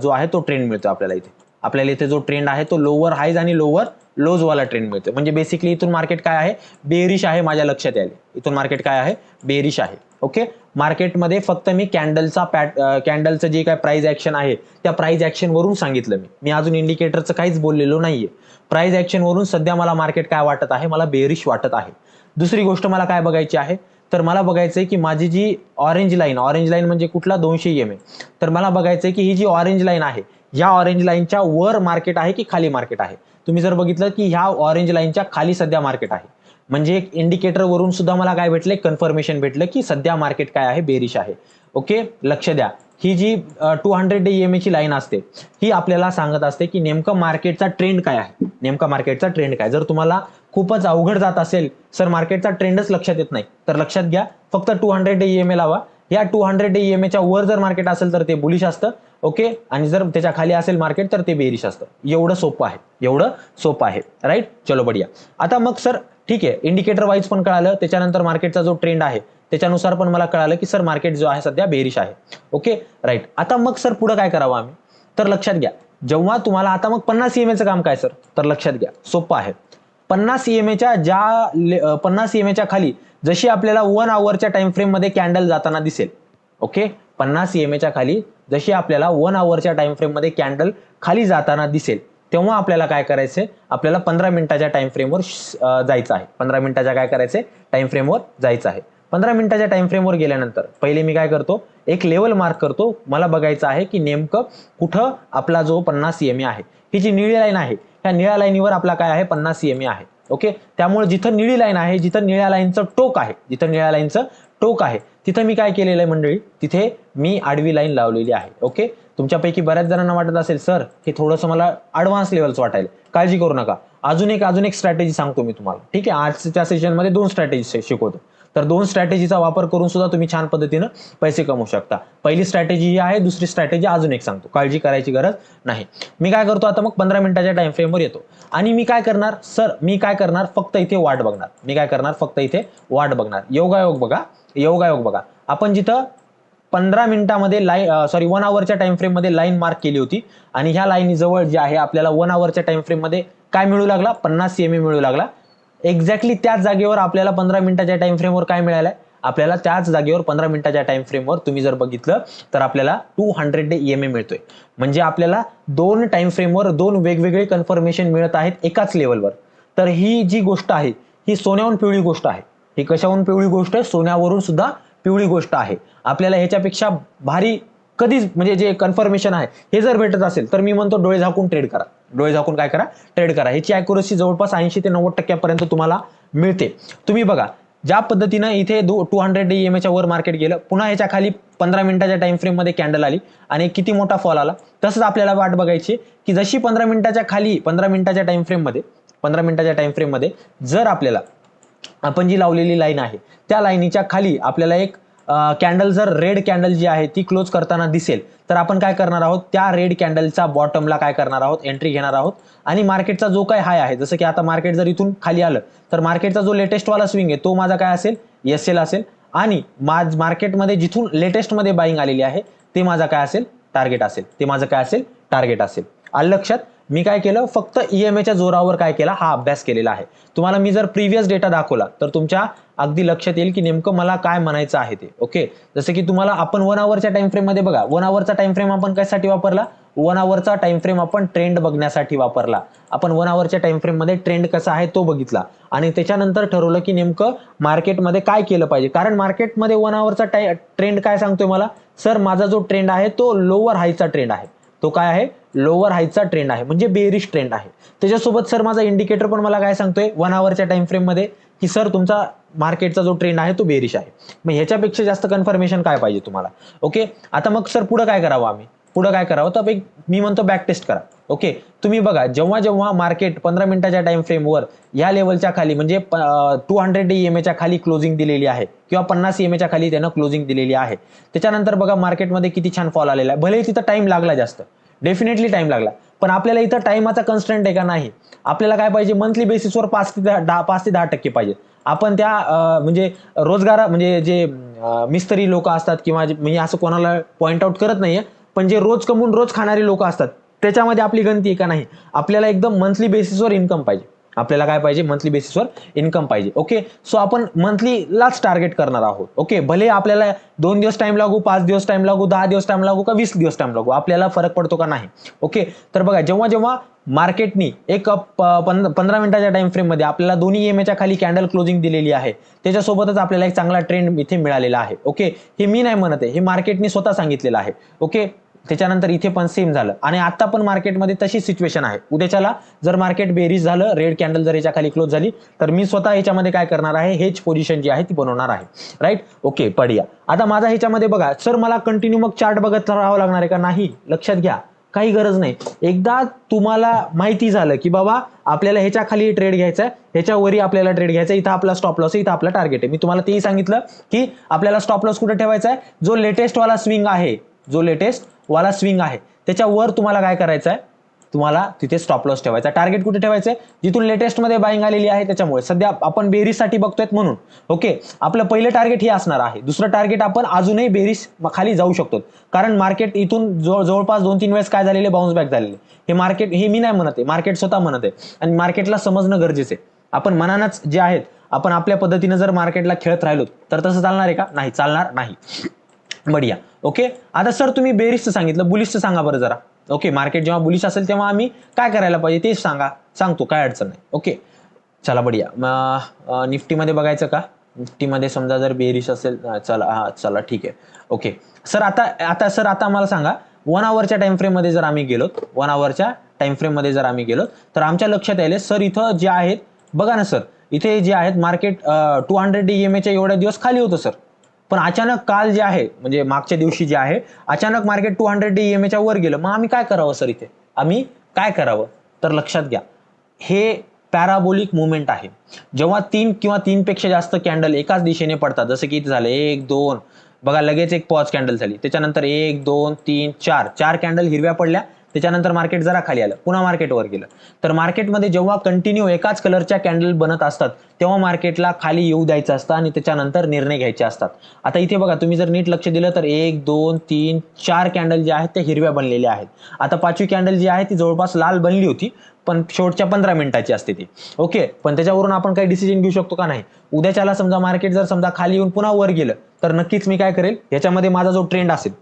जो आहे तो ट्रेंड मिळतोय आपल्याला इथे. आपल्याला इथे जो ट्रेंड आहे तो लोअर हाईज आणि लोअर लोज वाला ट्रेंड मिळतोय. म्हणजे बेसिकली इथून मार्केट काय आहे, बेरिश आहे. माझ्या लक्षात आले, इथून मार्केट काय आहे, बेरिश आहे. ओके मार्केटमध्ये फक्त मी कॅन्डलचं जे काय प्राइस ऍक्शन आहे त्या प्राइस ऍक्शन वरून सांगितलं. मी अजून इंडिकेटरचं काहीच बोललेलो नाहीये. प्राइस ऍक्शन वरून सध्या मला मार्केट काय वाटत आहे, मला बेरिश वाटत आहे. दुसरी गोष्ट मला काय बघायची आहे, तर मला बघायचंय की माझी जी ऑरेंज लाईन म्हणजे कुठला, 200 EMA. तर मला बघायचंय की ही जी ऑरेंज लाईन आहे या ऑरेंज लाईनच्या वर मार्केट आहे की खाली मार्केट आहे. तुम्ही जर बघितलं की ह्या ऑरेंज लाईनच्या खाली सध्या मार्केट आहे, म्हणजे एक इंडिकेटर वरून सुद्धा मला काय भेटले, कन्फर्मेशन भेटलं की सध्या मार्केट काय आहे, बेरिश आहे. ओके लक्ष द्या, ही जी 200 डे EMA ची लाईन असते ही आपल्याला सांगत असते की नेमकं मार्केटचा ट्रेंड काय आहे, नेमका मार्केटचा ट्रेंड काय. जर तुम्हाला खूपच अवघड जात असेल सर, मार्केटचा ट्रेंडच लक्षात येत नाही, तर लक्षात घ्या फक्त 200 डे EMA लावा. या 200 डे EMA च्या वर जर मार्केट असेल तर ते बुलिश असतं. ओके आणि जर त्याच्या खाली असेल मार्केट तर ते बेरिश असतं. एवढं सोपं आहे, एवढं सोपं आहे. राईट चलो बढिया. आता मग सर ठीक आहे, इंडिकेटर वाईज पण कळालं, त्याच्यानंतर मार्केटचा जो ट्रेंड आहे त्याच्यानुसार पण मला कळालं की सर मार्केट जो आहे सध्या बेरिश आहे. Okay right. आता मग सर पुढे काय करावं आम्ही, तर लक्षात घ्या, जेव्हा तुम्हाला आता मग 50 EMAचं काम काय सर, तर लक्षात घ्या सोपं आहे. 50 EMAच्या खाली जशी आपल्याला 1 आवरच्या टाइम फ्रेम मध्ये कॅन्डल जाताना दिसेल. ओके 50 EMAच्या खाली जशी आपल्याला 1 आवरच्या टाइम फ्रेम मध्ये कॅन्डल खाली जाताना दिसेल तेव्हा आपल्याला काय करायचंय, आपल्याला 15 मिनिटाच्या टाइम फ्रेमवर जायचं आहे. 15 मिनिटाच्या काय करायचंय, टाइम फ्रेमवर जायचं आहे. 15 मिनिटाच्या टाइम फ्रेमवर गेल्यानंतर पहिले मी काय करतो, एक लेवल मार्क करतो. मला बघायचं आहे की नेमकं कुठं आपला जो 50 EMA आहे, ही जी निळी लाईन आहे त्या निळ्या लाईनीवर आपला काय आहे, 50 EMA आहे. ओके त्यामुळे जिथं निळी लाईन आहे, जिथं निळ्या लाईनचं टोक आहे, जिथं निळ्या लाईनचं टोक आहे तिथं मी काय केलेलं आहे मंडळी, तिथे मी आडवी लाईन लावलेली आहे. ओके, तुमच्यापैकी बऱ्याच जणांना वाटत असेल सर हे थोडंसं मला ॲडव्हान्स लेवलचं वाटायला, काळजी करू नका. अजून एक स्ट्रॅटेजी सांगतो मी तुम्हाला. ठीक आहे, आजच्या सेशनमध्ये 2 स्ट्रॅटेजी शिकवतो. तर 2 स्ट्रॅटेजीचा वापर करून सुद्धा तुम्ही छान पद्धतीनं पैसे कमवू शकता. पहिली स्ट्रॅटेजी ही आहे, दुसरी स्ट्रॅटेजी अजून एक सांगतो, काळजी करायची गरज नाही. मी काय करतो आता, मग 15 मिनिटाच्या टाइम फ्रेमवर येतो आणि मी काय करणार सर, मी काय करणार, फक्त इथे वाट बघणार. मी काय करणार, फक्त इथे वाट बघणार. योगायोग बघा, आपण जिथं 15 मिनिटामध्ये 1 आवरच्या टाइम फ्रेम मध्ये लाईन मार्क केली होती आणि ह्या लाईनी जवळ जे आहे आपल्याला 1 आवरच्या टाइम फ्रेम मध्ये काय मिळू लागला, 50 CMA मिळू लागला. एक्झॅक्टली त्याच जागेवर आपल्याला 15 मिनिटाच्या टाइम फ्रेमवर काय मिळालंय, आपल्याला त्याच जागेवर 15 मिनिटाच्या टाइम फ्रेमवर तुम्ही जर बघितलं तर आपल्याला 200 EMA मिळतोय. म्हणजे आपल्याला 2 टाइम फ्रेमवर 2 वेगवेगळे कन्फर्मेशन मिळत आहेत एकाच लेवलवर. तर ही जी गोष्ट आहे ही सोन्याहून पिवळी गोष्ट आहे. ही कशाहून पिवळी गोष्ट आहे, सोन्यावरून सुद्धा पिवळी गोष्ट आहे. आपल्याला ह्याच्यापेक्षा भारी कधीच म्हणजे जे कन्फर्मेशन आहे हे जर भेटत असेल तर मी म्हणतो डोळे झाकून ट्रेड करा. डोळे झाकून काय करा, ट्रेड करा. ह्याची ॲक्युरसी जवळपास 80 ते 90% तुम्हाला मिळते. तुम्ही बघा ज्या पद्धतीनं इथे 200 EMA वर मार्केट गेलं, पुन्हा ह्याच्या खाली 15 मिनिटाच्या टाइम फ्रेम मध्ये कॅन्डल आली आणि किती मोठा फॉल आला. तसंच आपल्याला वाट बघायची की जशी 15 मिनिटाच्या खाली 15 मिनिटाच्या टाइम फ्रेम मध्ये जर आपल्याला आपण जी लावलेली लाईन आहे त्या लाईनीच्या खाली आपल्याला एक कॅन्डल, जर रेड कॅन्डल जी आहे ती क्लोज करताना दिसेल तर आपण काय करणार आहोत, त्या रेड कॅन्डलच्या बॉटमला काय करणार आहोत, एंट्री घेणार आहोत. आणि मार्केटचा जो काय हाय आहे, जसं की आता मार्केट जर इथून खाली आलं तर मार्केटचा जो लेटेस्ट वाला स्विंग आहे तो माझा काय असेल, SL असेल. आणि मार्केटमध्ये जिथून लेटेस्ट मध्ये बाईंग आलेली आहे ते माझा काय असेल, टार्गेट असेल. आलं लक्षात. मी काय केलं, फक्त EMAच्या जोरावर काय केला, हा अभ्यास केलेला आहे. तुम्हाला मी जर प्रिव्हियस डेटा दाखवला तर तुमच्या अगदी लक्षात येईल की नेमकं मला काय म्हणायचं आहे ते. ओके, जसं की तुम्हाला आपण 1 आवरच्या टाइम फ्रेम मध्ये बघा, 1 आवरचा टाइम फ्रेम आपण कशासाठी वापरला, 1 आवरचा टाइम फ्रेम आपण ट्रेंड बघण्यासाठी वापरला. आपण 1 आवरच्या टाइम फ्रेम मध्ये ट्रेंड कसा आहे तो बघितला आणि त्याच्यानंतर ठरवलं की नेमकं मार्केटमध्ये काय केलं पाहिजे. कारण मार्केटमध्ये 1 आवरचा ट्रेंड काय सांगतोय मला, सर माझा जो ट्रेंड आहे तो लोअर हायचा ट्रेंड आहे. तो काय आहे, लोअर हायचा ट्रेंड आहे, म्हणजे बेरिश ट्रेंड आहे. त्याच्यासोबत सर माझा इंडिकेटर पण मला काय सांगतोय 1 आवरच्या टाइम फ्रेम मध्ये की सर तुमचा मार्केटचा जो ट्रेंड आहे तो बेरिश आहे. मग ह्याच्यापेक्षा जास्त कन्फर्मेशन काय पाहिजे तुम्हाला. ओके, आता मग सर पुढे काय करावं, तर मी म्हणतो बॅक टेस्ट करा. ओके, तुम्ही बघा जेव्हा मार्केट 15 मिनिटाच्या टाइम फ्रेमवर या लेवलच्या खाली म्हणजे 200 EMAच्या खाली क्लोजिंग दिलेली आहे किंवा 50 EMAच्या खाली त्यानं क्लोजिंग दिलेली आहे, त्याच्यानंतर बघा मार्केटमध्ये किती छान फॉल आलेला आहे. भले तिथं टाइम लागला जास्त, डेफिनेटली टाइम लागला, पण आपल्याला इथं टाइमाचा कन्स्टंट आहे का नाही. आपल्याला काय पाहिजे, मंथली बेसिसवर 5 ते 10% पाहिजे. आपण त्या म्हणजे रोजगार म्हणजे जे मिस्त्री लोक असतात किंवा मी असं कोणाला पॉइंट आउट करत नाहीये, पण जे रोज कमवून रोज खाणारी लोक असतात त्याच्यामध्ये आपली गणती आहे का नाही. आपल्याला एकदम मंथली बेसिसवर इन्कम पाहिजे. आपल्याला काय पाहिजे, मंथली बेसिसवर इन्कम पाहिजे. ओके, सो आपण मंथलीलाच टार्गेट करणार आहोत. ओके, भले आपल्याला 2 दिवस टाइम लागू, 5 दिवस टाइम लागू, 10 दिवस टाइम लागू का 20 दिवस टाइम लागू, आपल्याला फरक पडतो का नाही. ओके, तर बघा जेव्हा मार्केटनी एक 15 मिनिटाच्या टाइम फ्रेम मध्ये आपल्याला दोन्ही EMAच्या खाली कॅन्डल क्लोजिंग दिलेली आहे, त्याच्यासोबतच आपल्याला एक चांगला ट्रेंड इथे मिळालेला आहे. ओके, हे मी नाही म्हणत आहे, हे मार्केटने स्वतः सांगितलेलं आहे. ओके, त्याच्यानंतर इथे पण सेम झालं आणि आता पण मार्केटमध्ये तशी सिच्युएशन आहे. उद्याच्याला जर मार्केट बेरीज झालं, रेड कॅन्डल जर याच्या खाली क्लोज झाली तर मी स्वतः याच्यामध्ये काय करणार आहे, हेज पोझिशन जी आहे ती बनवणार आहे. राईट. ओके, पडूया. आता माझा ह्याच्यामध्ये बघा सर मला कंटिन्यू मग चार्ट बघत राहावं लागणार आहे का, नाही. लक्षात घ्या, काही गरज नाही. एकदा तुम्हाला माहिती झालं की बाबा आपल्याला ह्याच्या खाली ट्रेड घ्यायचा आहे, ह्याच्यावरही आपल्याला ट्रेड घ्यायचा, इथं आपला स्टॉप लॉस आहे, इथं आपला टार्गेट आहे. मी तुम्हाला तेही सांगितलं की आपल्याला स्टॉप लॉस कुठे ठेवायचा आहे, जो लेटेस्ट वाला स्विंग आहे त्याच्यावर तुम्हाला काय करायचं आहे, तुम्हाला तिथे स्टॉप लॉस ठेवायचा. टार्गेट कुठे ठेवायचंय, जिथून लेटेस्ट मध्ये बाईंग आलेली आहे त्याच्यामुळे. सध्या आपण बेरीजसाठी बघतोय म्हणून. ओके, आपलं पहिलं टार्गेट हे असणार आहे. दुसरं टार्गेट आपण अजूनही बेरीज खाली जाऊ शकतो, कारण मार्केट इथून जवळपास 2-3 वेळेस काय झालेले, बाउन्स बॅक झालेले. हे मार्केट, हे मी नाही म्हणत आहे, मार्केट स्वतः म्हणत आहे आणि मार्केटला समजणं गरजेचं आहे. आपण मनानच जे आहेत आपण आपल्या पद्धतीने जर मार्केटला खेळत राहिलो तर तसं चालणार आहे का, नाही चालणार नाही. बढिया. ओके, आता सर तुम्ही बेरिशचं सांगितलं, बुलिशचं सांगा बरं जरा. ओके, मार्केट जेव्हा बुलिश असेल तेव्हा आम्ही काय करायला पाहिजे ते सांगतो, काय अडचण नाही. ओके, चला बढिया. निफ्टीमध्ये बघायचं का, निफ्टीमध्ये समजा जर बेरिश असेल, चला ठीक आहे. ओके सर, आता आम्हाला सांगा 1 आवरच्या टाइम फ्रेम मध्ये जर आम्ही गेलो, 1 आवरच्या टाइम फ्रेम मध्ये जर आम्ही गेलो तर आमच्या लक्षात आले सर इथं जे आहेत बघा ना सर, इथे जे आहेत मार्केट 200 EMAच्या एवढ्या दिवस खाली होतं सर. पण अचानक काल जे आहे म्हणजे मागच्या दिवशी जे आहे अचानक मार्केट 200 EMA वर गेलं, मग आम्ही काय करावं सर इथे, आम्ही काय करावं? तर लक्षात घ्या, हे पॅराबोलिक मुवमेंट आहे. जेव्हा 3 किंवा 3 पेक्षा जास्त कॅन्डल एकाच दिशेने पडतात, जसं की इथे झालं 1 2, बघा लगेच एक पॉज कॅन्डल झाली, त्याच्यानंतर 1 2 3 4 4 कॅन्डल हिरव्या पडल्या, त्याच्यानंतर मार्केट जरा खाली आलं, पुन्हा मार्केटवर गेलं. तर मार्केटमध्ये जेव्हा कंटिन्यू एकाच कलरच्या कॅन्डल बनत असतात तेव्हा मार्केटला खाली येऊ द्यायचं असतं आणि त्याच्यानंतर निर्णय घ्यायचे असतात. आता इथे बघा, तुम्ही जर नीट लक्ष दिलं तर 1 2 3 4 कॅन्डल जे आहेत ते हिरव्या बनलेल्या आहेत. आता 5वी कॅन्डल जी आहे ती जवळपास लाल बनली होती, पण शेवटच्या 15 मिनिटाची असते ती. ओके, पण त्याच्यावरून आपण काही डिसिजन घेऊ शकतो का? नाही. उद्याच्याला समजा मार्केट जर समजा खाली येऊन पुन्हा वर गेलं तर नक्कीच मी काय करेल, याच्यामध्ये माझा जो ट्रेंड असेल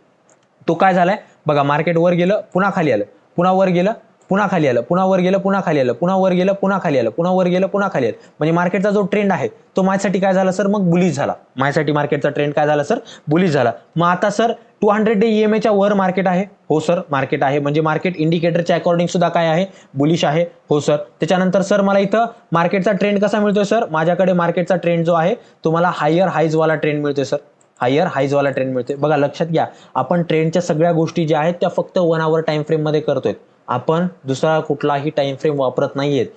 तो काय झालाय बघा, मार्केट वर गेलं पुन्हा खाली आलं, पुन्हा वर गेलं पुन्हा खाली आलं, पुन्हा वर गेलं पुन्हा खाली आलं, पुन्हा वर गेलं पुन्हा खाली आलं, पुन्हा वर गेलं पुन्हा खाली आलं. म्हणजे मार्केटचा जो ट्रेंड आहे तो माझ्यासाठी काय झाला सर, मग बुलिश झाला. माझ्यासाठी मार्केटचा ट्रेंड काय झाला सर, बुलिश झाला. मग आता सर 200 EMA च्या वर मार्केट आहे, हो सर मार्केट आहे, म्हणजे मार्केट इंडिकेटरच्या अकॉर्डिंग सुद्धा काय आहे, बुलिश आहे, हो सर. त्याच्यानंतर सर मला इथं मार्केटचा ट्रेंड कसा मिळतोय सर, माझ्याकडे मार्केटचा ट्रेंड जो आहे तो मला हायर हाईज वाला ट्रेंड मिळतोय सर, हायर हाईज वाला ट्रेंड मिळतोय. बघा लक्षात घ्या, आपण ट्रेंडच्या सगळ्या गोष्टी ज्या आहेत त्या फक्त 1 आवर टाइम फ्रेम मध्ये करतोय, आपण दुसरा कुठलाही टाइम फ्रेम वापरत नाहीयेत.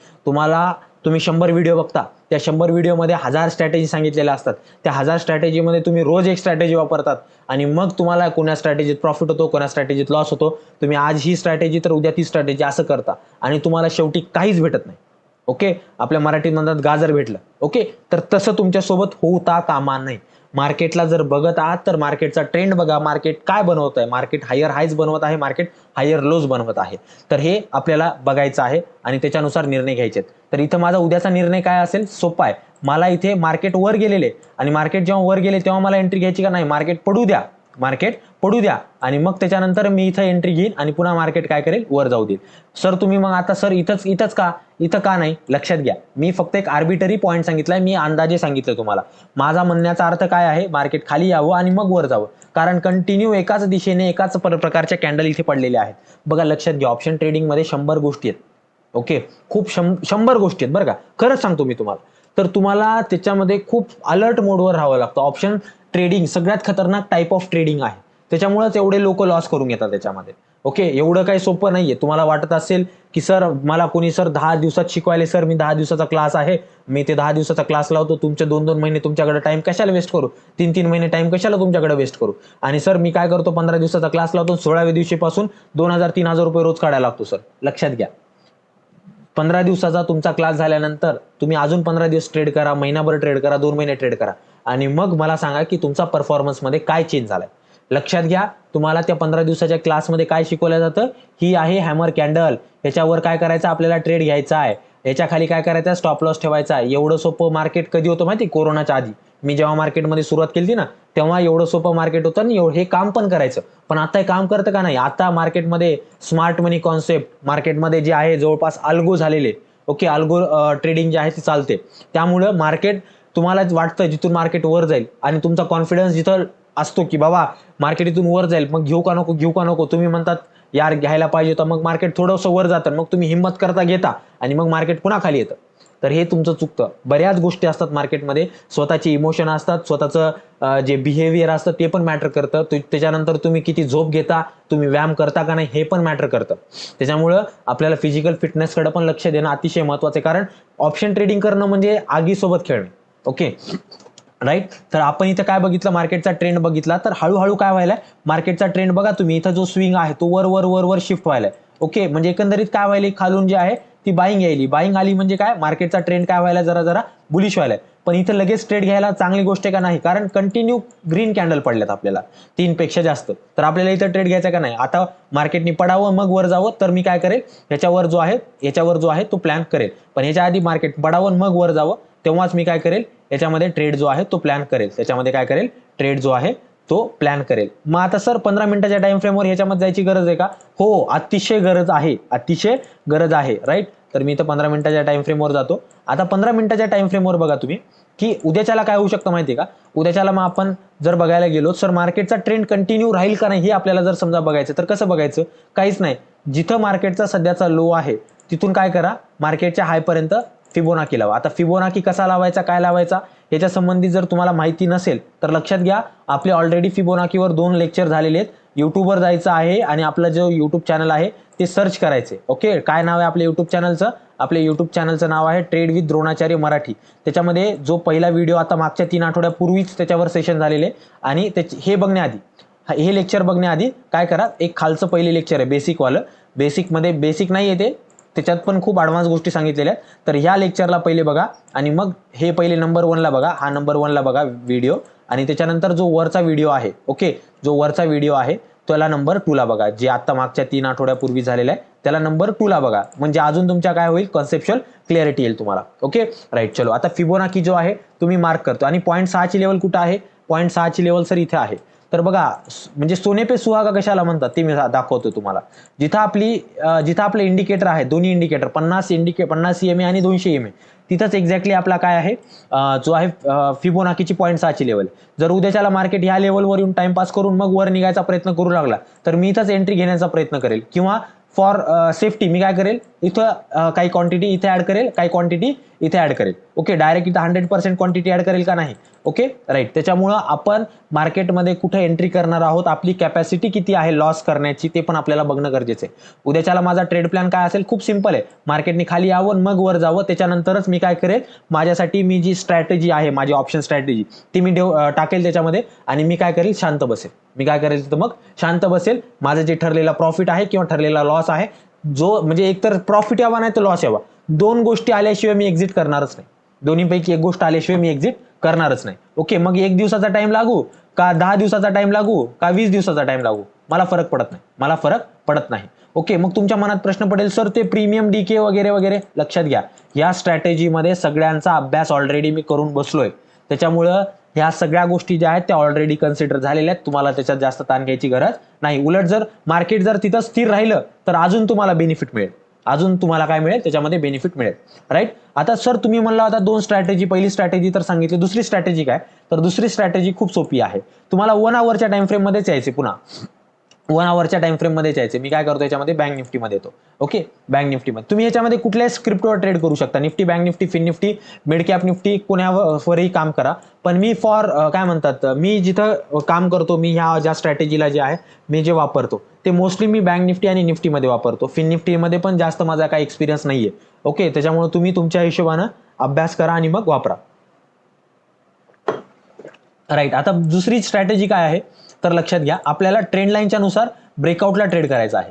तुम्ही 100 व्हिडिओ बघता, त्या 100 व्हिडिओमध्ये 1000 स्ट्रॅटेजी सांगितलेल्या असतात, त्या 1000 स्ट्रॅटेजीमध्ये तुम्ही रोज एक स्ट्रॅटेजी वापरतात आणि मग तुम्हाला कोणा स्ट्रॅटेजीत प्रॉफिट होतो, कोणा स्ट्रॅटेजीत लॉस होतो. तुम्ही आज ही स्ट्रॅटेजी तर उद्या ती स्ट्रॅटेजी असं करता आणि तुम्हाला शेवटी काहीच भेटत नाही. ओके, आपल्या मराठीत म्हणतात गाजर भेटलं. ओके, तर तसं तुमच्यासोबत होता कामा नाही. मार्केटला जर बघत आहात तर मार्केटचा ट्रेंड बघा, मार्केट काय बनवत आहे, मार्केट हायर हाईज बनवत आहे, मार्केट हायर लोज बनवत आहे. तर हे आपल्याला बघायचं आहे आणि त्याच्यानुसार निर्णय घ्यायचे आहेत. तर इथं माझा उद्याचा निर्णय काय असेल, सोपा आहे. मला इथे मार्केट वर गेलेले आणि मार्केट जेव्हा वर गेले तेव्हा मला एंट्री घ्यायची का नाही, मार्केट पडू द्या, मार्केट पडू द्या आणि मग त्याच्यानंतर मी इथं एंट्री घेईन आणि पुन्हा मार्केट काय करेल, वर जाऊ देईल. सर तुम्ही मग आता सर इथंच का, इथं का नाही, लक्षात घ्या, मी फक्त एक आर्बिटरी पॉईंट सांगितलाय, मी अंदाजे सांगितलं तुम्हाला. माझा म्हणण्याचा अर्थ काय आहे, मार्केट खाली यावं आणि मग वर जावं, कारण कंटिन्यू एकाच दिशेने एकाच प्रकारच्या कॅन्डल इथे पडलेल्या आहेत. बघा लक्षात घ्या, ऑप्शन ट्रेडिंग मध्ये 100 गोष्टी आहेत. ओके, खूप 100 गोष्टी आहेत बरं का, खरंच सांगतो मी तुम्हाला. तर तुम्हाला त्याच्यामध्ये खूप अलर्ट मोडवर राहावं लागतं. ऑप्शन ट्रेडिंग सगळ्यात खतरनाक टाईप ऑफ ट्रेडिंग आहे, त्याच्यामुळेच एवढे लोक लॉस करून येतात त्याच्यामध्ये. ओके, एवढं काही सोपं नाहीये. तुम्हाला वाटत असेल की सर मला कोणी सर 10 दिवसात शिकवायले, सर मी 10 दिवसाचा क्लास आहे, मी ते 10 दिवसाचा क्लास लावतो, तुमचे 2-2 महिने तुमच्याकडे टाइम कशाला वेस्ट करू, 3-3 महिने टाइम कशाला तुमच्याकडे वेस्ट करू. आणि सर मी काय करतो, 15 दिवसाचा क्लास लावतो, 16व्या दिवशीपासून 2000-3000 रुपये रोज काढायला लागतो. सर लक्षात घ्या, 15 दिवसाचा तुमचा क्लास झाल्यानंतर तुम्ही अजून 15 दिवस ट्रेड करा, महिनाभर ट्रेड करा, 2 महिने ट्रेड करा आणि मग मला सांगा की तुमचा परफॉर्मन्समध्ये काय चेंज झालाय. लक्षात घ्या, तुम्हाला त्या 15 दिवसाच्या क्लासमध्ये काय शिकवलं जातं, ही आहे हॅमर कॅन्डल, ह्याच्यावर काय करायचं, आपल्याला ट्रेड घ्यायचा आहे, ह्याच्या खाली काय करायचं, स्टॉप लॉस ठेवायचा आहे. एवढं सोपं मार्केट कधी होतं माहिती, कोरोनाच्या आधी मी जेव्हा मार्केटमध्ये सुरुवात केली ना तेव्हा एवढं सोपं मार्केट होतं आणि हे काम पण करायचं. पण आता हे काम करतं का नाही, आता मार्केटमध्ये स्मार्ट मनी कॉन्सेप्ट मार्केटमध्ये जे आहे जवळपास अल्गो झालेले. ओके, अल्गो ट्रेडिंग जे आहे ते चालते, त्यामुळं मार्केट तुम्हाला वाटतं जिथून मार्केट वर जाईल आणि तुमचा कॉन्फिडन्स जिथं असतो की बाबा मार्केट इथून वर जाईल, मग घेऊ का नको, तुम्ही म्हणतात यार घ्यायला पाहिजे, तर मग मार्केट थोडंसं वर जातं, मग तुम्ही हिंमत करता घेता आणि मग मार्केट पुन्हा खाली येतं. तर हे तुमचं चुकतं. बऱ्याच गोष्टी असतात मार्केटमध्ये, स्वतःची इमोशन असतात, स्वतःचं जे बिहेवियर असतं ते पण मॅटर करतं. त्याच्यानंतर तुम्ही किती झोप घेता, तुम्ही व्यायाम करता का नाही हे पण मॅटर करतं. त्याच्यामुळं आपल्याला फिजिकल फिटनेसकडे पण लक्ष देणं अतिशय महत्त्वाचं आहे, कारण ऑप्शन ट्रेडिंग करणं म्हणजे आगीसोबत खेळणे. Okay right. तर आपण इथं काय बघितलं, मार्केटचा ट्रेंड बघितला, तर हळूहळू काय व्हायलाय, मार्केटचा ट्रेंड बघा तुम्ही, इथं जो स्विंग आहे तो वर वर वर वर शिफ्ट व्हायलाय. ओके, म्हणजे एकंदरीत काय व्हायला, खालून जे आहे ती बाईंग यायली, बाईंग आली म्हणजे काय, मार्केटचा ट्रेंड काय व्हायला, जरा जरा बुलिश व्हायलाय. पण इथं लगेच ट्रेड घ्यायला चांगली गोष्ट आहे का नाही, कारण कंटिन्यू ग्रीन कॅन्डल पडल्यात आपल्याला 3 पेक्षा जास्त. तर आपल्याला इथं ट्रेड घ्यायचा का नाही, आता मार्केटने पडावं मग वर जावं, तर मी काय करेल, ह्याच्यावर जो आहे तो प्लॅन करेल. पण ह्याच्या आधी मार्केट पडावं मग वर जावं, तेव्हाच मी काय करेल, याच्यामध्ये ट्रेड जो आहे तो प्लॅन करेल, त्याच्यामध्ये काय करेल, ट्रेड जो आहे तो प्लॅन करेल. मग आता सर 15 मिनिटाच्या टाइम फ्रेमवर ह्याच्यामध्ये जायची गरज आहे का, हो अतिशय गरज आहे, अतिशय गरज आहे. राईट. तर मी इथं 15 मिनिटाच्या टाइम फ्रेमवर जातो. आता 15 मिनिटाच्या टाइम फ्रेमवर बघा तुम्ही की उद्याच्याला काय होऊ शकतं माहिती आहे का, उद्याच्याला मग आपण जर बघायला गेलो सर मार्केटचा ट्रेंड कंटिन्यू राहील का नाही हे आपल्याला जर समजा बघायचं, तर कसं बघायचं, काहीच नाही, जिथं मार्केटचा सध्याचा लो आहे तिथून काय करा, मार्केटच्या हायपर्यंत फिबोनाकी लावा. आता फिबोनाकी कसा लावायचा, काय लावायचा, याच्या संबंधी जर तुम्हाला माहिती नसेल तर लक्षात घ्या, आपले ऑलरेडी फिबोनाकीवर 2 लेक्चर झालेले आहेत. यूट्यूबवर जायचं आहे आणि आपलं जो यूट्यूब चॅनल आहे ते सर्च करायचे. ओके, काय नाव आहे आपल्या यूट्यूब चॅनलचं? आपल्या यूट्यूब चॅनलचं नाव आहे ट्रेड विथ द्रोणाचार्य मराठी. त्याच्यामध्ये जो पहिला व्हिडिओ आता मागच्या 3 आठवड्यापूर्वीच त्याच्यावर सेशन झालेले आणि हे बघण्याआधी, हे लेक्चर बघण्याआधी काय करा, एक खालचं पहिले लेक्चर आहे बेसिकवालं. बेसिकमध्ये बेसिक नाही येते, त्याच्यात पण खूप ॲडव्हान्स गोष्टी सांगितलेल्या आहेत. तर ह्या लेक्चरला पहिले बघा आणि मग हे पहिले नंबर 1ला बघा, हा नंबर 1ला बघा व्हिडिओ. आणि त्याच्यानंतर जो वरचा व्हिडिओ आहे, ओके, जो वरचा व्हिडिओ आहे त्याला नंबर 2ला बघा, जे आता मागच्या 3 आठवड्यापूर्वी झालेला आहे त्याला नंबर 2ला बघा. म्हणजे अजून तुमच्या काय होईल, कॉन्सेप्च्युअल क्लॅरिटी येईल तुम्हाला. ओके राईट, चलो आता फिबोनाकी जो आहे तुम्ही मार्क करतो. आणि 0.6ची लेवल कुठं आहे? 0.6ची लेवल सर इथे आहे. तर बघा, म्हणजे सोने पे सुहागा कशाला म्हणतात ते मी दाखवतो तुम्हाला. जिथं आपलं इंडिकेटर आहे, दोन्ही इंडिकेटर 50 EMA आणि 200 EMA, तिथंच एक्झॅक्टली आपला काय आहे, जो आहे फिबोनाकीची 0.6ची लेवल. जर उद्याच्याला मार्केट ह्या लेवलवर येऊन टाइमपास करून मग वर निघायचा प्रयत्न करू लागला तर मी इथंच एंट्री घेण्याचा प्रयत्न करेल, किंवा फॉर सेफ्टी मी काय करेल, इथं काही क्वांटिटी इथे ऍड करेल, काही क्वांटिटी इथे ऍड करेल. ओके, डायरेक्ट इथं 100% क्वांटिटी ऍड करेल का नाही? Okay right. त्याच्यामुळं आपण मार्केटमध्ये कुठे एंट्री करणार आहोत, आपली कॅपॅसिटी किती आहे लॉस करण्याची ते पण आपल्याला बघणं गरजेचं आहे. उद्याच्याला माझा ट्रेड प्लॅन काय असेल, खूप सिंपल आहे. मार्केटने खाली यावं मग वर जावं, त्याच्यानंतरच मी काय करेल, माझ्यासाठी मी जी स्ट्रॅटेजी आहे, माझी ऑप्शन स्ट्रॅटेजी ती मी टाकेल त्याच्यामध्ये आणि मी काय करेल, शांत बसेल. मी काय करेल तर मग शांत बसेल. माझं जे ठरलेला प्रॉफिट आहे किंवा ठरलेला लॉस आहे, जो म्हणजे एकतर प्रॉफिट यावा नाही तर लॉस यावा, 2 गोष्टी आल्याशिवाय मी एक्झिट करणारच नाही. दोन्हीपैकी एक गोष्ट आल्याशिवाय मी एक्झिट करणारच नाही. ओके, मग 1 दिवसाचा टाइम लागू का 10 दिवसाचा टाइम लागू का 20 दिवसाचा टाइम लागू, मला फरक पडत नाही. ओके, मग तुमच्या मनात प्रश्न पडेल, सर ते प्रीमियम डीके वगैरे वगैरे. लक्षात घ्या, या स्ट्रॅटेजीमध्ये सगळ्यांचा अभ्यास ऑलरेडी मी करून बसलोय. त्याच्यामुळं ह्या सगळ्या गोष्टी ज्या आहेत त्या ऑलरेडी कन्सिडर झालेल्या आहेत. तुम्हाला त्याच्यात जास्त ताण घ्यायची गरज नाही. उलट जर मार्केट जर तिथं स्थिर राहिलं तर अजून तुम्हाला बेनिफिट मिळेल. अजून तुम्हाला काय मिळेल, त्याच्यामध्ये बेनिफिट मिळेल. राईट. आता सर तुम्ही म्हणला होता 2 स्ट्रॅटेजी, पहिली स्ट्रॅटेजी तर सांगितली, दुसरी स्ट्रॅटेजी काय? तर दुसरी स्ट्रॅटेजी खूप सोपी आहे. तुम्हाला 1 आवरच्या टाइम फ्रेम मध्येच यायचे, पुन्हा 1 आवरच्या टाइम फ्रेम मध्ये यायचे. मी काय करतो याच्यामध्ये, बँक निफ्टीमध्ये येतो. ओके, बँक निफ्टीमध्ये तुम्ही याच्यामध्ये कुठल्याही स्क्रिप्टवर ट्रेड करू शकता. Nifty, bank Nifty, fin Nifty, mid cap Nifty, कोणावरही काम करा. पण मी काय म्हणतात, मी जिथं काम करतो, मी ह्या ज्या स्ट्रॅटेजीला जे आहे मी जे वापरतो ते मोस्टली मी बँक निफ्टी आणि निफ्टीमध्ये वापरतो. फिन निफ्टीमध्ये पण जास्त माझा काही एक्सपिरियन्स नाहीये. ओके, त्याच्यामुळे तुम्ही तुमच्या हिशोबानं अभ्यास करा आणि मग वापरा. राईट. आता दुसरी स्ट्रॅटेजी काय आहे तर लक्षात घ्या, आपल्याला ट्रेंड लाईनच्या नुसार ब्रेकआउटला ट्रेड करायचा आहे.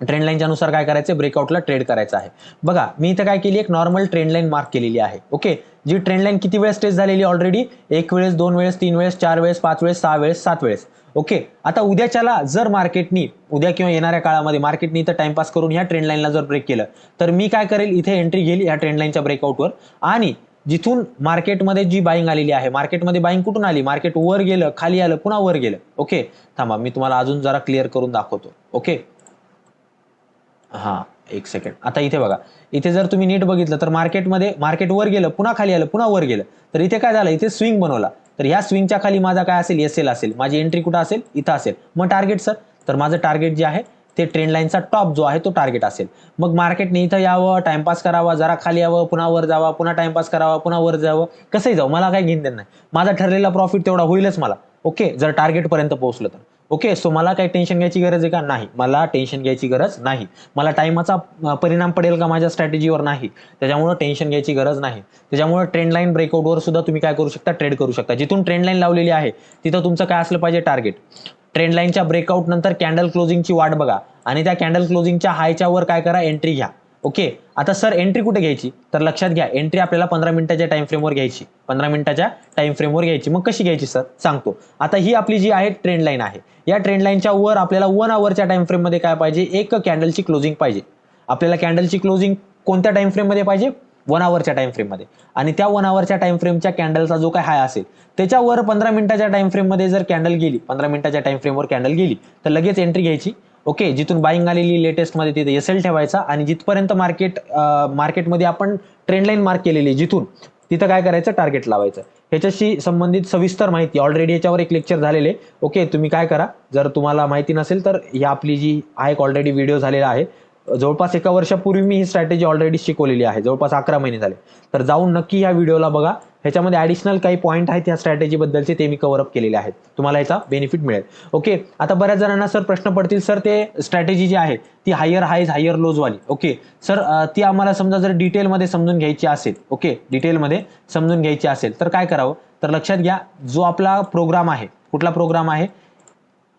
ट्रेंड लाईनच्या नुसार काय करायचं, ब्रेकआउटला ट्रेड करायचं आहे. बघा, मी इथं काय केली, एक नॉर्मल ट्रेंड लाईन मार्क केलेली आहे. ओके, जी ट्रेंड लाईन किती वेळेस टेस्ट झालेली ऑलरेडी, 1 वेळेस, 2 वेळेस, 3 वेळेस, 4 वेळेस, 5 वेळेस, 6 वेळेस, 7 वेळेस. ओके, आता उद्याच्याला जर मार्केटनी, उद्या किंवा येणाऱ्या काळामध्ये मार्केटनी इथं टाइमपास करून ह्या ट्रेंड लाईनला जर ब्रेक केलं तर मी काय करेल, इथे एंट्री घेईल ह्या ट्रेंड लाईनच्या ब्रेकआउटवर. आणि जिथून मार्केटमध्ये जी बाईंग आलेली आहे, मार्केटमध्ये बाईंग कुठून आली, मार्केट वर गेलं, खाली आलं, पुन्हा वर गेलं. ओके, थांबा मी तुम्हाला अजून जरा क्लिअर करून दाखवतो. ओके, हा एक सेकंड. आता इथे बघा, इथे जर तुम्ही नीट बघितलं तर मार्केट वर गेलं, पुन्हा खाली आलं, पुन्हा वर गेलं. तर इथे काय झालं, इथे स्विंग बनवला. तर ह्या स्विंगच्या खाली माझा काय असेल, SL असेल. माझी एंट्री कुठं असेल, इथं असेल. मग टार्गेट सर, तर माझं टार्गेट जे आहे ते ट्रेंड लाईनचा टॉप जो आहे तो टार्गेट असेल. मग मार्केटने इथं यावं, टाइमपास करावा, जरा खाली यावं, पुन्हा वर जावा, पुन्हा टाइमपास करावा, पुन्हा वर जावं, कसंही जाऊ, मला काही घेणं देणं नाही. माझा ठरलेला प्रॉफिट तेवढा होईलच मला. ओके, जर टार्गेट पर्यंत पोहोचलं तर. ओके, सो मला काही टेन्शन घ्यायची गरज आहे का? नाही, मला टेन्शन घ्यायची गरज नाही. मला टाइमचा परिणाम पडेल का माझ्या स्ट्रॅटेजीवर? नाही. त्याच्यामुळे टेन्शन घ्यायची गरज नाही. त्याच्यामुळे ट्रेंड लाईन ब्रेकआउटवर सुद्धा तुम्ही काय करू शकता, ट्रेड करू शकता. जिथून ट्रेंड लाईन लावलेली आहे तिथं तुमचं काय असलं पाहिजे, टार्गेट. ट्रेंड लाईनच्या ब्रेकआउट नंतर कॅन्डल क्लोजिंगची वाट बघा आणि त्या कॅन्डल क्लोजिंगच्या हायच्या वर काय करा, एंट्री घ्या. ओके, आता सर एंट्री कुठे घ्यायची, तर लक्षात घ्या, एंट्री आपल्याला 15 मिनिटाच्या टाइम फ्रेमवर घ्यायची. 15 मिनिटाच्या टाइम फ्रेमवर घ्यायची. मग कशी घ्यायची सर, सांगतो. आता ही आपली जी आहे ट्रेंड लाईन आहे. या ट्रेंड लाईनच्या वर आपल्याला 1 आवरच्या टाइम फ्रेम मध्ये काय पाहिजे, एक कॅन्डलची क्लोजिंग पाहिजे. आपल्याला कॅन्डलची क्लोजिंग कोणत्या टाइम फ्रेम मध्ये पाहिजे, 1 आवरच्या टाइम फ्रेम मध्ये. आणि त्या 1 आवरच्या टाइम फ्रेमच्या कॅन्डलचा जो काय हाय असेल त्याच्यावर 15 मिनिटाच्या टाइम फ्रेम मध्ये जर कॅन्डल गेली, 15 मिनिटाच्या टाइम फ्रेमवर कॅन्डल गेली तर लगेच एंट्री घ्यायची. ओके, जिथून बाईंग आलेली लेटेस्ट मध्ये तिथे SL ठेवायचा आणि जिथपर्यंत मार्केटमध्ये आपण ट्रेंड लाईन मार्क केलेली जिथून, तिथं काय करायचं, टार्गेट लावायचं. ह्याच्याशी संबंधित सविस्तर माहिती ऑलरेडी याच्यावर एक लेक्चर झालेले. ओके, तुम्ही काय करा, जर तुम्हाला माहिती नसेल तर ही आपली जी आहे ऑलरेडी व्हिडिओ झालेला आहे जवळपास 1 वर्षापूर्वी मी ही स्ट्रॅटेजी ऑलरेडी शिकवलेली आहे, जवळपास 11 महिने झाले. तर जाऊन नक्की ह्या व्हिडिओला बघा. ह्याच्यामध्ये ॲडिशनल काही पॉईंट आहेत ह्या स्ट्रॅटेजी बद्दलचे, ते मी कव्हर अप केलेले आहेत. तुम्हाला याचा बेनिफिट मिळेल. ओके, आता बऱ्याच जणांना सर प्रश्न पडतील, सर ते स्ट्रॅटेजी जी आहे ती हायर हायज हायर लोज वाली, ओके सर ती आम्हाला समजा जर डिटेलमध्ये समजून घ्यायची असेल, ओके डिटेलमध्ये समजून घ्यायची असेल तर काय करावं? तर लक्षात घ्या, जो आपला प्रोग्राम आहे, कुठला प्रोग्राम आहे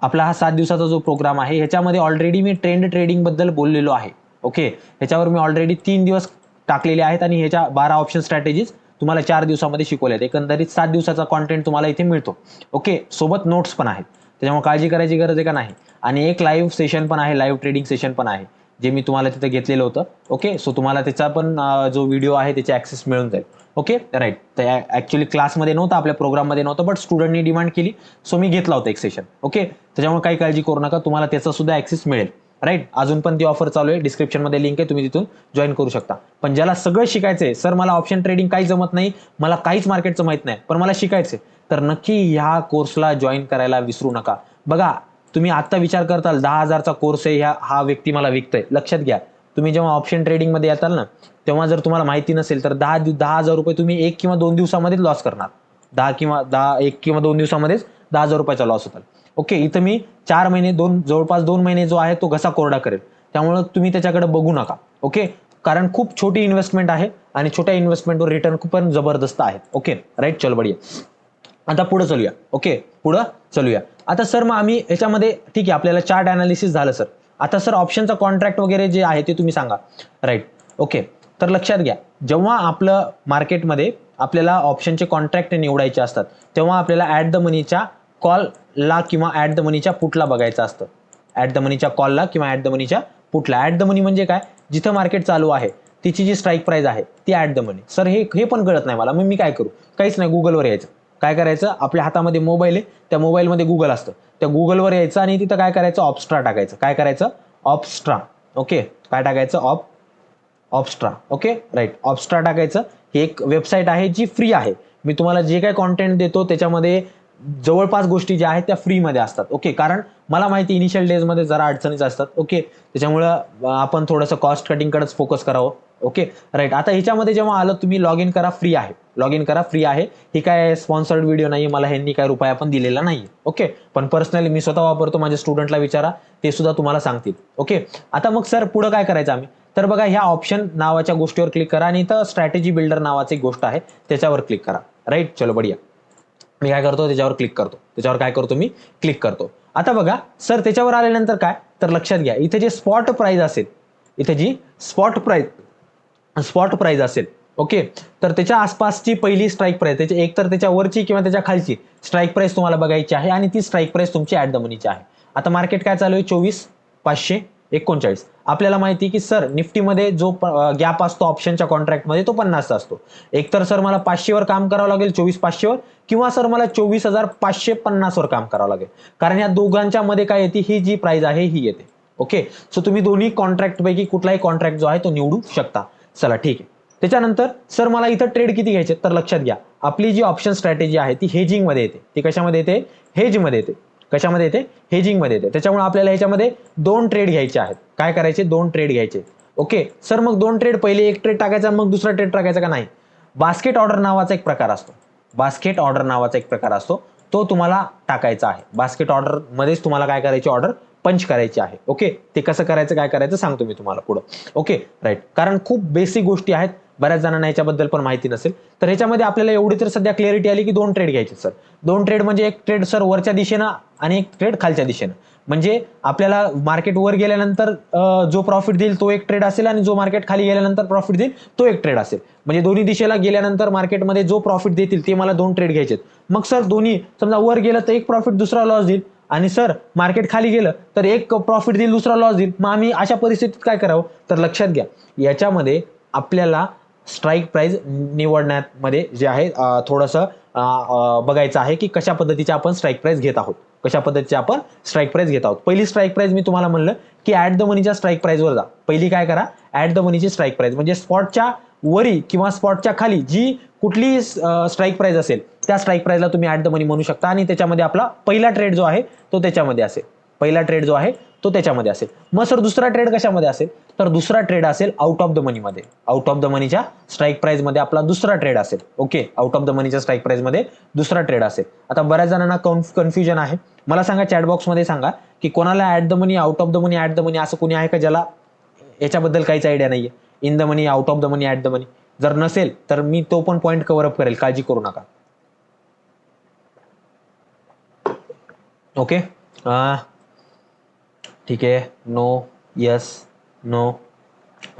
आपला, हा 7 दिवसाचा जो प्रोग्राम आहे, ह्याच्यामध्ये ऑलरेडी मी ट्रेंड ट्रेडिंग बद्दल बोललेलो आहे. ओके, ह्याच्यावर मी ऑलरेडी 3 दिवस टाकलेले आहेत आणि ह्याच्या 12 ऑप्शन स्ट्रॅटेजीज तुम्हाला 4 दिवसामध्ये शिकवल्या आहेत. एकंदरीत 7 दिवसाचा कॉन्टेंट तुम्हाला इथे मिळतो. ओके, सोबत नोट्स पण आहेत, त्याच्यामुळे काळजी करायची गरज आहे का नाही. आणि एक लाईव्ह सेशन पण आहे, लाईव्ह ट्रेडिंग सेशन पण आहे, जे मी तुम्हाला तिथे घेतलेलं होतं. ओके, सो तुम्हाला त्याचा पण जो व्हिडिओ आहे त्याचे ॲक्सेस मिळून जाईल. ओके राईट, तर ॲक्च्युली क्लासमध्ये नव्हतं, आपल्या प्रोग्राममध्ये नव्हतं, बट स्टुडंटनी डिमांड केली सो मी घेतला होता एक सेशन. ओके, त्याच्यामुळे काही काळजी करू नका, तुम्हाला त्याचा सुद्धा ॲक्सेस मिळेल. राईट, अजून पण ती ऑफर चालू आहे, डिस्क्रिप्शनमध्ये लिंक आहे, तुम्ही तिथून जॉईन करू शकता. पण ज्याला सगळं शिकायचंय, सर मला ऑप्शन ट्रेडिंग काही जमत नाही, मला काहीच मार्केटचं माहित नाही, पण मला शिकायचंय, तर नक्की ह्या कोर्सला जॉईन करायला विसरू नका. बघा, तुम्ही आत्ता विचार करताल 10,000चा कोर्स आहे, हा व्यक्ती मला विकतोय. लक्षात घ्या, तुम्ही जेव्हा ऑप्शन ट्रेडिंगमध्ये येताल ना, तेव्हा जर तुम्हाला माहिती नसेल तर 10,000 रुपये तुम्ही 1 किंवा 2 दिवसामध्येच लॉस करणार. 1 किंवा 2 दिवसामध्येच 10,000 रुपयाचा लॉस होता. ओके, इथं मी 4 महिने, जवळपास 2 महिने जो आहे तो घसा कोरडा करेल, त्यामुळे तुम्ही त्याच्याकडे बघू नका. ओके, कारण खूप छोटी इन्व्हेस्टमेंट आहे आणि छोट्या इन्व्हेस्टमेंटवर रिटर्न खूप पण जबरदस्त आहे. ओके राईट, चल बढिया. आता पुढे चलूया. ओके, पुढं चलूया. आता सर मग आम्ही ह्याच्यामध्ये ठीक आहे, आपल्याला चार्ट अनालिसिस झालं सर. आता सर ऑप्शनचा कॉन्ट्रॅक्ट वगैरे जे आहे ते तुम्ही सांगा. राईट, ओके, तर लक्षात घ्या, जेव्हा आपलं मार्केटमध्ये आपल्याला ऑप्शनचे कॉन्ट्रॅक्ट निवडायचे असतात, तेव्हा आपल्याला ॲट द मनीच्या कॉलला किंवा ॲट द मनीच्या पुटला बघायचं असतं. ॲट द मनीच्या कॉलला किंवा ॲट द मनीच्या पुटला. ॲट द मनी म्हणजे काय? जिथं मार्केट चालू आहे तिची जी स्ट्राईक प्राइस आहे ती ॲट द मनी. सर हे पण कळत नाही मला, मग मी काय करू? काहीच नाही, गुगलवर यायचं. काय करायचं? आपल्या हातामध्ये मोबाईल आहे, त्या मोबाईलमध्ये गुगल असतं, त्या गुगलवर यायचं आणि तिथं काय करायचं? ऑप्स्ट्रा टाकायचं. काय करायचं? ऑप्स्ट्रा. ओके, काय टाकायचं? ऑप्स्ट्रा. ओके राईट, ऑप्स्ट्रा टाकायचं. ही एक वेबसाईट आहे जी फ्री आहे. मी तुम्हाला जे काही कॉन्टेंट देतो त्याच्यामध्ये जवळपास गोष्टी ज्या आहेत त्या फ्रीमध्ये असतात. ओके, कारण मला माहिती इनिशियल डेजमध्ये जरा अडचणीच असतात. ओके, त्याच्यामुळं आपण थोडंसं कॉस्ट कटिंगकडेच फोकस करावं. ओके राईट, आता ह्याच्यामध्ये जेव्हा आलं तुम्ही लॉग इन करा, फ्री आहे. लॉग इन करा, फ्री आहे. ही काय स्पॉन्सर्ड व्हिडिओ नाही, मला ह्यांनी काय रुपया पण दिलेला नाही. ओके, पण पर्सनली मी स्वतः वापरतो, माझ्या स्टुडंटला विचारा, ते सुद्धा तुम्हाला सांगतील. ओके, आता मग सर पुढं काय करायचं आम्ही? तर बघा, ह्या ऑप्शन नावाच्या गोष्टीवर क्लिक करा आणि इथं स्ट्रॅटेजी बिल्डर नावाची गोष्ट आहे त्याच्यावर क्लिक करा. राईट, चलो बढिया. मी काय करतो? त्याच्यावर क्लिक करतो. त्याच्यावर काय करतो? मी क्लिक करतो. आता बघा सर, त्याच्यावर आल्यानंतर काय? तर लक्षात घ्या, इथे जे स्पॉट प्राइस असेल, इथे जी स्पॉट प्राइस असेल, ओके, तर त्याच्या आसपासची पहिली स्ट्राईक प्राइस, त्याची एक तर त्याच्या वरची किंवा त्याच्या खालची स्ट्राईक प्राइस तुम्हाला बघायची आहे आणि ती स्ट्राईक प्राइस तुमची ॲट द मनीची आहे. आता मार्केट काय चालू आहे? 24,539. आपल्याला माहिती की सर निफ्टीमध्ये जो गॅप असतो ऑप्शनच्या कॉन्ट्रॅक्टमध्ये तो 50 असतो. एक तर सर मला 500 वर काम करावं लागेल, 24,500 वर, किंवा सर मला 24,550 वर काम करावं लागेल, कारण या दोघांच्या मध्ये काय येते? ही जी प्राइस आहे ही येते. ओके, सो तुम्ही दोन्ही कॉन्ट्रॅक्ट पैकी कुठलाही कॉन्ट्रॅक्ट जो आहे तो निवडू शकता. चला ठीक आहे. त्याच्यानंतर सर मला इथं ट्रेड किती घ्यायचे? तर लक्षात घ्या, आपली जी ऑप्शन स्ट्रॅटेजी आहे ती हेजिंग मध्ये येते. ती कशामध्ये येते? हेजमध्ये येते. कशामध्ये येते? हेजिंग मध्ये येते. त्याच्यामुळे आपल्याला ह्याच्यामध्ये 2 ट्रेड घ्यायचे आहेत. काय करायचे? 2 ट्रेड घ्यायचे. ओके सर, मग 2 ट्रेड, पहिले एक ट्रेड टाकायचा मग दुसरा ट्रेड टाकायचा का नाही? बास्केट ऑर्डर नावाचा एक प्रकार असतो. बास्केट ऑर्डर नावाचा एक प्रकार असतो, तो तुम्हाला टाकायचा आहे. बास्केट ऑर्डर मध्येच तुम्हाला काय करायची? ऑर्डर पंच करायची आहे. ओके, ते कसं करायचं, काय करायचं सांगतो मी तुम्हाला पुढं. ओके राईट, कारण खूप बेसिक गोष्टी आहेत, बऱ्याच जणांना याच्याबद्दल पण माहिती नसेल. तर ह्याच्यामध्ये आपल्याला एवढी तर सध्या क्लॅरिटी आली की 2 ट्रेड घ्यायचे सर. 2 ट्रेड म्हणजे एक ट्रेड सर वरच्या दिशेनं आणि एक ट्रेड खालच्या दिशेनं. म्हणजे आपल्याला मार्केट वर गेल्यानंतर जो प्रॉफिट देईल तो एक ट्रेड असेल आणि जो मार्केट खाली गेल्यानंतर प्रॉफिट देईल तो एक ट्रेड असेल. म्हणजे दोन्ही दिशेला गेल्यानंतर मार्केटमध्ये जो प्रॉफिट देतील ते मला 2 ट्रेड घ्यायचे. मग सर दोन्ही समजा वर गेलं तर एक प्रॉफिट दुसरा लॉस देईल, आणि सर मार्केट खाली गेलं तर एक प्रॉफिट देईल दुसरा लॉस देईल. मग आम्ही अशा परिस्थितीत काय करावं? तर लक्षात घ्या, याच्यामध्ये आपल्याला स्ट्राईक प्राइस निवडण्यामध्ये जे आहे थोडंसं बघायचं आहे की कशा पद्धतीचे आपण स्ट्राईक प्राइस घेत आहोत. कशा पद्धतीचे आपण स्ट्राईक प्राइस घेत आहोत. पहिली स्ट्राईक प्राइस मी तुम्हाला म्हणलं की ॲट द मनीच्या स्ट्राईक प्राइसवर जा. पहिली काय करा? ॲट द मनीची स्ट्राईक प्राइस, म्हणजे स्पॉटच्या वरी किंवा स्पॉटच्या खाली जी कुठली स्ट्राईक प्राइस असेल त्या स्ट्राईक प्राइसला तुम्ही ॲट द मनी म्हणू शकता आणि त्याच्यामध्ये आपला पहिला ट्रेड जो आहे तो त्याच्यामध्ये असेल. पहिला ट्रेड जो आहे तो त्याच्यामध्ये असेल. मग सर दुसरा ट्रेड कशामध्ये असेल, तर दुसरा ट्रेड असेल आउट ऑफ द मनी मध्ये. आउट ऑफ द मनीच्या स्ट्राईक प्राइस मध्ये आपला दुसरा ट्रेड असेल. ओके, आउट ऑफ द मनीच्या स्ट्राईक प्राइस मध्ये दुसरा ट्रेड असेल. आता बऱ्याच जणांना कन्फ्युजन आहे, मला सांगा चॅट बॉक्स मध्ये सांगा की कोणाला at the money, out of the money, at the money असं कोणी आहे का ज्याला याच्याबद्दल काहीच आयडिया नाहीये, in the money, out of the money, at the money. जर नसेल तर मी तो पण पॉईंट कव्हर अप करेल, काळजी करू नका. ओके, ठीक आहे, नो, यस, नो.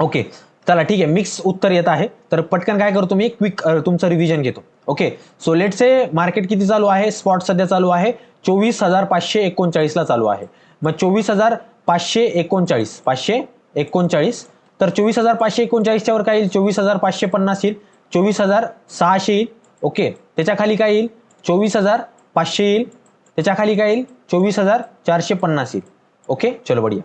ओके, चला ठीक आहे, मिक्स उत्तर येत आहे. तर पटकन काय करतो मी, क्विक तुमचं रिव्हिजन घेतो. ओके, सो लेट से मार्केट किती चालू आहे, स्पॉट सध्या चालू आहे 24,539 ला चालू आहे. मग 24,539, 539, तर 24,539 वर काय येईल, 24,550 येईल, 24,600 येईल. ओके, त्याच्या खाली काय येईल, 24,500 येईल, त्याच्या खाली काय येईल, 24,450 येईल. ओके, चलो बढिया.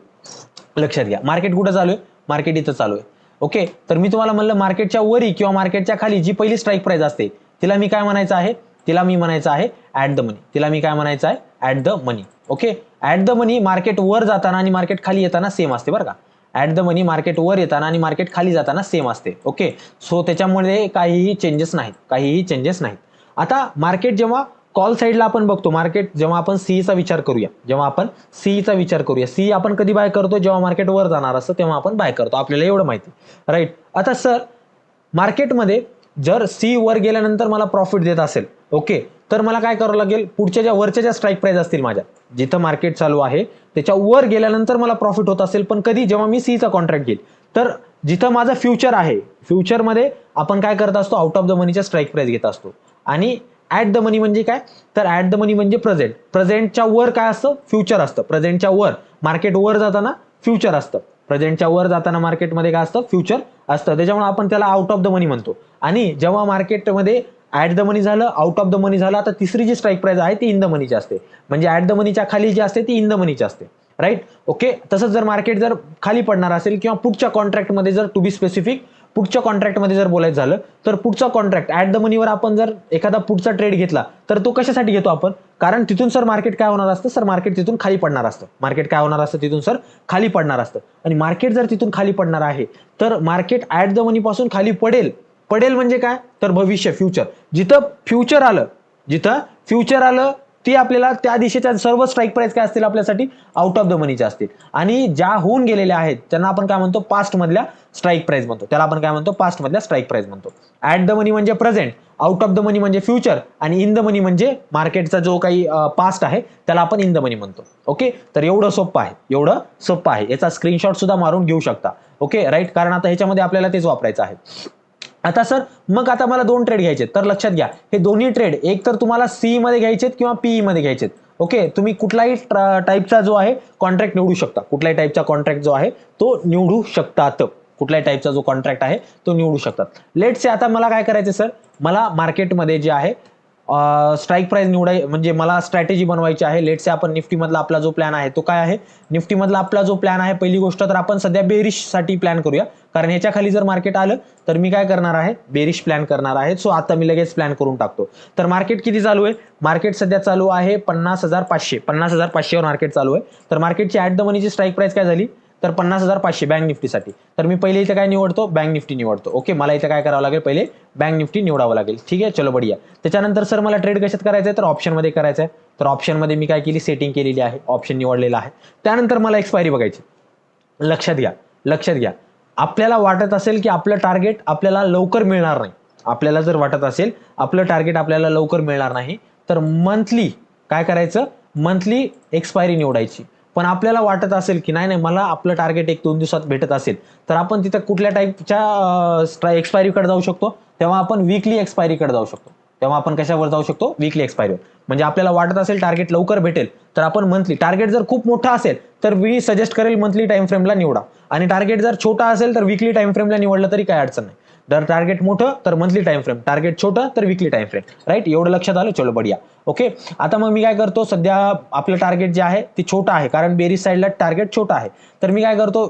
लक्षात घ्या, मार्केट कुठं चालू आहे, मार्केट इथं चालू आहे. ओके, तर मी तुम्हाला म्हणलं मार्केटच्या वरी किंवा मार्केटच्या खाली जी पहिली स्ट्राईक प्राइस असते तिला मी काय म्हणायचं आहे, तिला मी म्हणायचं आहे ऍट द मनी. तिला मी काय म्हणायचं आहे, at the money. Okay, at the money market वर जाताना आणि मार्केट खाली येताना सेम असते बरं का. ऍट द मनी मार्केट वर येताना आणि मार्केट खाली जाताना सेम असते. ओके, सो त्याच्यामुळे काहीही चेंजेस नाहीत, काहीही चेंजेस नाहीत. आता मार्केट जेव्हा कॉल साईडला आपण बघतो, मार्केट जेव्हा आपण सीईचा विचार करूया, जेव्हा आपण सीईचा विचार करूया, सीई आपण कधी बाय करतो, जेव्हा मार्केट वर जाणार असतं तेव्हा आपण बाय करतो, आपल्याला एवढं माहिती, राईट. आता सर मार्केटमध्ये जर सी वर गेल्यानंतर मला प्रॉफिट देत असेल, ओके, तर मला काय करावं लागेल, पुढच्या ज्या वरच्या ज्या स्ट्राईक प्राइस असतील माझ्या, जिथं मार्केट चालू आहे त्याच्या वर गेल्यानंतर मला प्रॉफिट होत असेल, पण कधी, जेव्हा मी सीईचा कॉन्ट्रॅक्ट घेईल. तर जिथं माझं फ्युचर आहे, फ्युचरमध्ये आपण काय करत असतो, आउट ऑफ द मनीच्या स्ट्राईक प्राइस घेत असतो. आणि ऍट द मनी म्हणजे काय, तर ऍट द मनी म्हणजे प्रेझेंट. प्रेझेंटच्या वर काय असतं, फ्युचर असतं. प्रेझेंटच्या वर, मार्केट वर जाताना फ्युचर असतं. प्रेझेंटच्या वर जाताना मार्केटमध्ये काय असतं, फ्युचर असतं. त्याच्यामुळे आपण त्याला आउट ऑफ द मनी म्हणतो. आणि जेव्हा मार्केटमध्ये ऍट द मनी झालं, आउट ऑफ द मनी झालं, आता तिसरी जी स्ट्राईक प्राइस आहे ती इन द मनीची असते. म्हणजे ऍट द मनीच्या खाली जी असते ती इन द मनीची असते, राईट. ओके, तसंच जर मार्केट जर खाली पडणार असेल किंवा पुढच्या कॉन्ट्रॅक्टमध्ये, जर टू बी स्पेसिफिक पुढच्या कॉन्ट्रॅक्टमध्ये जर बोलायचं झालं, तर पुढचा कॉन्ट्रॅक्ट ऍट द मनीवर आपण जर एखादा पुढचा ट्रेड घेतला तर तो कशासाठी घेतो आपण, कारण तिथून सर मार्केट काय होणार असतं, सर मार्केट तिथून खाली पडणार असतं. मार्केट काय होणार असतं, तिथून सर खाली पडणार असतं. आणि मार्केट जर तिथून खाली पडणार आहे तर मार्केट ऍट द मनी पासून खाली पडेल. पडेल म्हणजे काय, तर भविष्य, फ्युचर. जिथं फ्युचर आलं, जिथं फ्युचर आलं ती आपल्याला त्या दिशेच्या सर्व स्ट्राईक प्राइस काय असतील आपल्यासाठी, आउट ऑफ द मनीच्या असतील. आणि ज्या होऊन गेलेल्या आहेत त्यांना आपण काय म्हणतो, पास्ट मधल्या स्ट्राईक प्राइस म्हणतो. त्याला आपण काय म्हणतो, पास्ट मधल्या स्ट्राईक प्राइस म्हणतो. ऍट द मनी म्हणजे प्रेझेंट, आउट ऑफ द मनी म्हणजे फ्युचर, आणि इन द मनी म्हणजे मार्केटचा जो काही पास्ट आहे त्याला आपण इन द मनी म्हणतो. ओके, तर एवढं सोपं आहे, एवढं सोपं आहे. याचा स्क्रीनशॉट सुद्धा मारून घेऊ शकता. ओके, राईट, कारण आता ह्याच्यामध्ये आपल्याला तेच वापरायचं आहे. आता सर मग आता मला दोन ट्रेड घ्यायचे, तर लक्षात घ्या हे दोन्ही ट्रेड एक तर तुम्हाला सीई मध्ये घ्यायचेत किंवा पीई मध्ये घ्यायचेत. ओके, तुम्ही कुठलाही टाईपचा जो आहे कॉन्ट्रॅक्ट निवडू शकता. कुठल्याही टाईपचा कॉन्ट्रॅक्ट जो आहे तो निवडू शकतात. कुठल्याही टाईपचा जो कॉन्ट्रॅक्ट आहे तो निवडू शकतात. लेट से आता मला काय करायचं सर, मला मार्केटमध्ये जे आहे स्ट्राईक प्राइस म्हणजे मला स्ट्रॅटेजी बनवायची आहे. लेट से आपण निफ्टी मधला आपला जो प्लॅन आहे तो काय आहे, निफ्टी मधला आपला जो प्लॅन आहे, पहिली गोष्ट तर आपण सध्या बेरिश साठी प्लॅन करूया, कारण ह्याच्या खाली जर मार्केट आलं तर मी काय करणार आहे, बेरिश प्लॅन करणार आहे. सो आता मी लगेच प्लॅन करून टाकतो. तर मार्केट किती चालू आहे, मार्केट सध्या चालू आहे 50,500, 50,500 वर मार्केट चालू आहे. तर मार्केटची ऍट द मनीची स्ट्राईक प्राइस काय झाली, तर 50,500 बँक निफ्टीसाठी. तर मी पहिले इथे काय निवडतो, बँक निफ्टी निवडतो. ओके, मला इथे काय करावं लागेल, पहिले बँक निफ्टी निवडावं लागेल. ठीक आहे, चलो बढिया. त्याच्यानंतर सर मला ट्रेड कशात करायचं आहे, तर ऑप्शन मध्ये करायचं आहे. तर ऑप्शन मध्ये मी काय केली, सेटिंग केलेली आहे, ऑप्शन निवडलेला आहे. त्यानंतर मला एक्सपायरी बघायची. लक्षात घ्या, लक्षात घ्या, आपल्याला वाटत असेल की आपलं टार्गेट आपल्याला लवकर मिळणार नाही, आपल्याला जर वाटत असेल आपलं टार्गेट आपल्याला लवकर मिळणार नाही, तर मंथली काय करायचं, मंथली एक्सपायरी निवडायची. पण आपल्याला वाटत असेल की नाही मला आपलं टार्गेट 1-2 दिवसात भेटत असेल, तर आपण तिथं कुठल्या टाईपच्या एक्सपायरीकडे जाऊ शकतो, तेव्हा आपण वीकली एक्सपायरीकडे जाऊ शकतो. तेव्हा आपण कशावर जाऊ शकतो, वीकली एक्सपायरीवर. म्हणजे आपल्याला वाटत असेल टार्गेट लवकर भेटेल तर आपण मंथली, टार्गेट जर खूप मोठा असेल तर मी सजेस्ट करेल मंथली टाइम फ्रेमला निवडा, आणि टार्गेट जर छोटा असेल तर वीकली टाइम फ्रेमला निवडलं तरी काय अडचण नाही. जर टार्गेट मोठं तर मंथली टाइम फ्रेम, टार्गेट छोटं तर वीकली टाइम फ्रेम, राईट. एवढं लक्षात आलं, चलो बढिया. ओके, आता मग मी काय करतो, सध्या आपलं टार्गेट जे आहे ते छोटं आहे, कारण बेरीज साईडला टार्गेट छोटं आहे. तर मी काय करतो,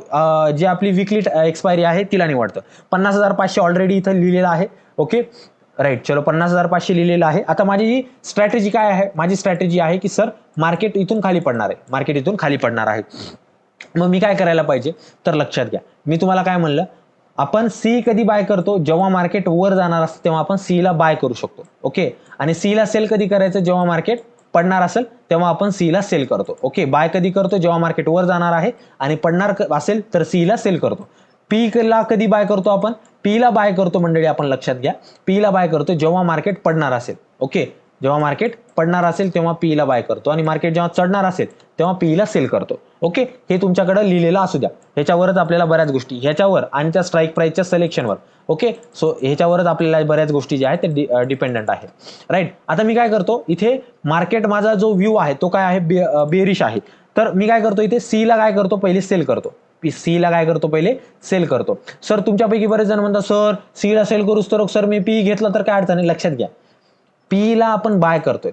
जे आपली वीकली एक्सपायरी आहे तिला निवडतो. 50,500 ऑलरेडी इथं लिहिलेलं आहे. Okay, right. चलो 50,500 लिहिलेलं आहे. आता माझी जी स्ट्रॅटेजी काय आहे, माझी स्ट्रॅटेजी आहे की सर मार्केट इथून खाली पडणार आहे, मार्केट इथून खाली पडणार आहे. मग मी काय करायला पाहिजे, तर लक्षात घ्या मी तुम्हाला काय म्हणलं, आपण सी कधी बाय करतो, जेव्हा मार्केट वर जाणार असतं तेव्हा आपण सी ला बाय करू शकतो. ओके. आणि सी ला सेल कधी करायचं, जेव्हा मार्केट पडणार असेल तेव्हा आपण सी ला सेल करतो. ओके. बाय कधी करतो, जेव्हा मार्केट वर जाणार आहे आणि पडणार असेल तर सी ला सेल करतो. पी ला कधी बाय करतो आपण, पी ला बाय करतो मंडळी, आपण लक्षात घ्या, पी ला बाय करतो जेव्हा मार्केट पडणार असेल. ओके. जेव्हा मार्केट पडणार असेल तेव्हा पी ला बाय करतो आणि मार्केट जेव्हा चढणार असेल तेव्हा पी ला सेल करतो. ओके. हे तुमच्याकडे लिहिलेलं असू द्या. ह्याच्यावरच आपल्याला बऱ्याच गोष्टी, ह्याच्यावर आणि त्या स्ट्राईक प्राइसच्या सिलेक्शनवर. ओके. सो ह्याच्यावरच आपल्याला बऱ्याच गोष्टी ज्या आहेत ते डिपेंडंट आहे. राईट. आता मी काय करतो, इथे मार्केट माझा जो व्ह्यू आहे तो काय आहे, बेरिश आहे. तर मी काय करतो, इथे सी ला काय करतो, पहिले सेल करतो. सी ला काय करतो, पहिले सेल करतो. सर तुमच्यापैकी बरेच जण म्हणतात सर सी ला सेल करूच तर सर मी पी घेतलं तर काय अडचण नाही. लक्षात घ्या, पी ला आपण बाय करतोय,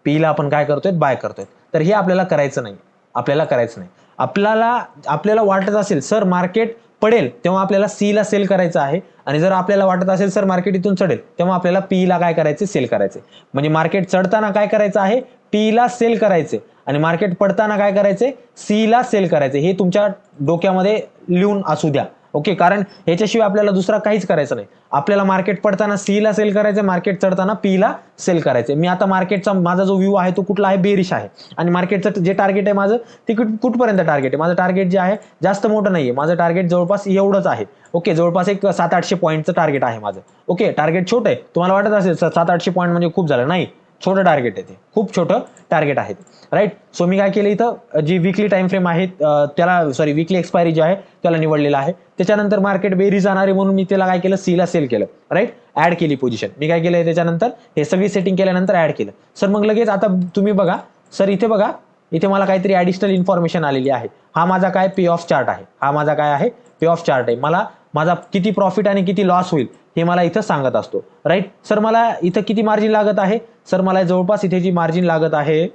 पी ला आपण काय करतोय, बाय करतोय. तर हे आपल्याला करायचं नाही, आपल्याला करायचं नाही. आपल्याला वाटत असेल सर मार्केट पडेल तेव्हा आपल्याला सी ला सेल करायचं आहे, आणि जर आपल्याला वाटत असेल सर मार्केट इथून चढेल तेव्हा आपल्याला पी ला काय करायचं, सेल करायचे. म्हणजे मार्केट चढताना काय करायचं आहे, पी ला सेल करायचे, आणि मार्केट पडताना काय करायचे, सी ला सेल करायचे. हे तुमच्या डोक्यामध्ये लिहून असू द्या. ओके. कारण ह्याच्याशिवाय आपल्याला दुसरा काहीच करायचं नाही. आपल्याला मार्केट पडताना सी ला सेल करायचं, मार्केट चढताना पी ला सेल करायचे. मी आता मार्केटचा माझा जो व्ह्यू आहे तो कुठला आहे, बेरिश आहे. आणि मार्केटचं जे टार्गेट आहे माझं ते कुठपर्यंत टार्गेट आहे, माझं टार्गेट जे आहे जास्त मोठं नाहीये, माझं टार्गेट जवळपास एवढंच आहे. ओके. जवळपास एक 700-800 पॉईंटचं टार्गेट आहे माझं. ओके. टार्गेट छोटं आहे, तुम्हाला वाटत असेल 700-800 पॉईंट म्हणजे खूप झालं, नाही, छोटं टार्गेट आहे ते, खूप छोटं टार्गेट आहे. राईट. सो मी काय केलं, इथं जी विकली टाइम फ्रेम आहे त्याला, सॉरी विकली एक्सपायरी जी आहे त्याला निवडलेलं आहे. त्याच्यानंतर मार्केट बेरी जाणार आहे म्हणून मी त्याला काय केलं, सी ला सेल केलं. राईट. ऍड केली पोझिशन मी, काय केलं त्याच्यानंतर हे सगळी सेटिंग केल्यानंतर ऍड केलं. सर मग लगेच आता तुम्ही बघा सर, इथे बघा, इथे मला काहीतरी ऍडिशनल इन्फॉर्मेशन आलेली आहे. हा माझा काय पे ऑफ चार्ट आहे, हा माझा काय आहे, पे ऑफ चार्ट आहे. मला माझा किती प्रॉफिट आणि किती लॉस होईल हे मला इथं सांगत असतो. राईट. सर मला इथं किती मार्जिन लागत आहे, सर मला जवळपास इथे जी मार्जिन लागत आहे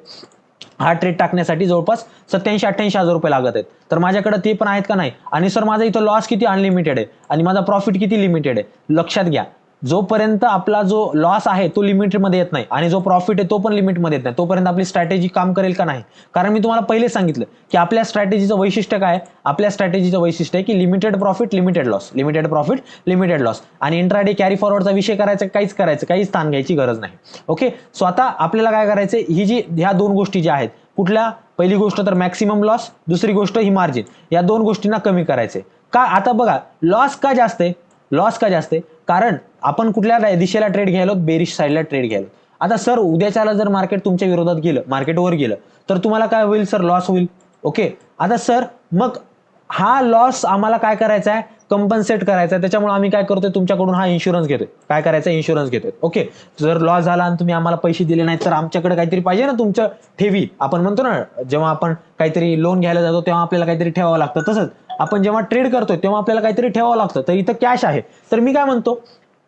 हा ट्रेड टाकण्यासाठी जवळपास 87-88 हजार रुपये लागत आहेत. तर माझ्याकडे ते पण आहेत का, नाही. आणि सर माझा इथं लॉस किती, अनलिमिटेड आहे, आणि माझा प्रॉफिट किती, लिमिटेड आहे. लक्षात घ्या, जोपर्यंत आपला जो लॉस आहे तो लिमिटमध्ये येत नाही आणि जो प्रॉफिट आहे तो पण लिमिटमध्ये येत नाही, तोपर्यंत आपली स्ट्रॅटेजी काम करेल का, नाही. कारण मी तुम्हाला पहिले सांगितलं की आपल्या स्ट्रॅटेजीचं वैशिष्ट्य काय, आपल्या स्ट्रॅटेजीचं वैशिष्ट्य आहे की limited profit limited loss, limited profit limited loss. आणि इंट्राडे कॅरी फॉरवर्डचा विषय करायचा, काही स्थान घ्यायची गरज नाही. ओके. सो आता आपल्याला काय करायचं, ही जी ह्या दोन गोष्टी ज्या आहेत, कुठल्या, पहिली गोष्ट तर मॅक्सिमम लॉस, दुसरी गोष्ट ही मार्जिन, या दोन गोष्टींना कमी करायचे. का, आता बघा लॉस का जास्त आहे, लॉस का जास्त आहे, कारण आपण कुठल्या दिशेला ट्रेड घ्यायलो, बेरिश साईडला ट्रेड घ्यायलो. आता सर उद्याच्याला जर मार्केट तुमच्या विरोधात गेलं, मार्केट वर गेलं तर तुम्हाला काय होईल सर, लॉस होईल. ओके. आता सर मग हा लॉस आम्हाला काय करायचा आहे, कंपन्सेट करायचा आहे. त्याच्यामुळे आम्ही काय करतोय, तुमच्याकडून हा इन्शुरन्स घेतोय. काय करायचं, इन्शुरन्स घेतोय. ओके. जर लॉस झाला आणि तुम्ही आम्हाला पैसे दिले नाहीत तर आमच्याकडे काहीतरी पाहिजे ना, तुमच्या ठेवी. आपण म्हणतो ना, जेव्हा आपण काहीतरी लोन घ्यायला जातो तेव्हा आपल्याला काहीतरी ठेवावं लागतं, तसंच आपण जेव्हा ट्रेड करतोय तेव्हा आपल्याला काहीतरी ठेवावं लागतं. तर इथं कॅश आहे. तर मी काय म्हणतो,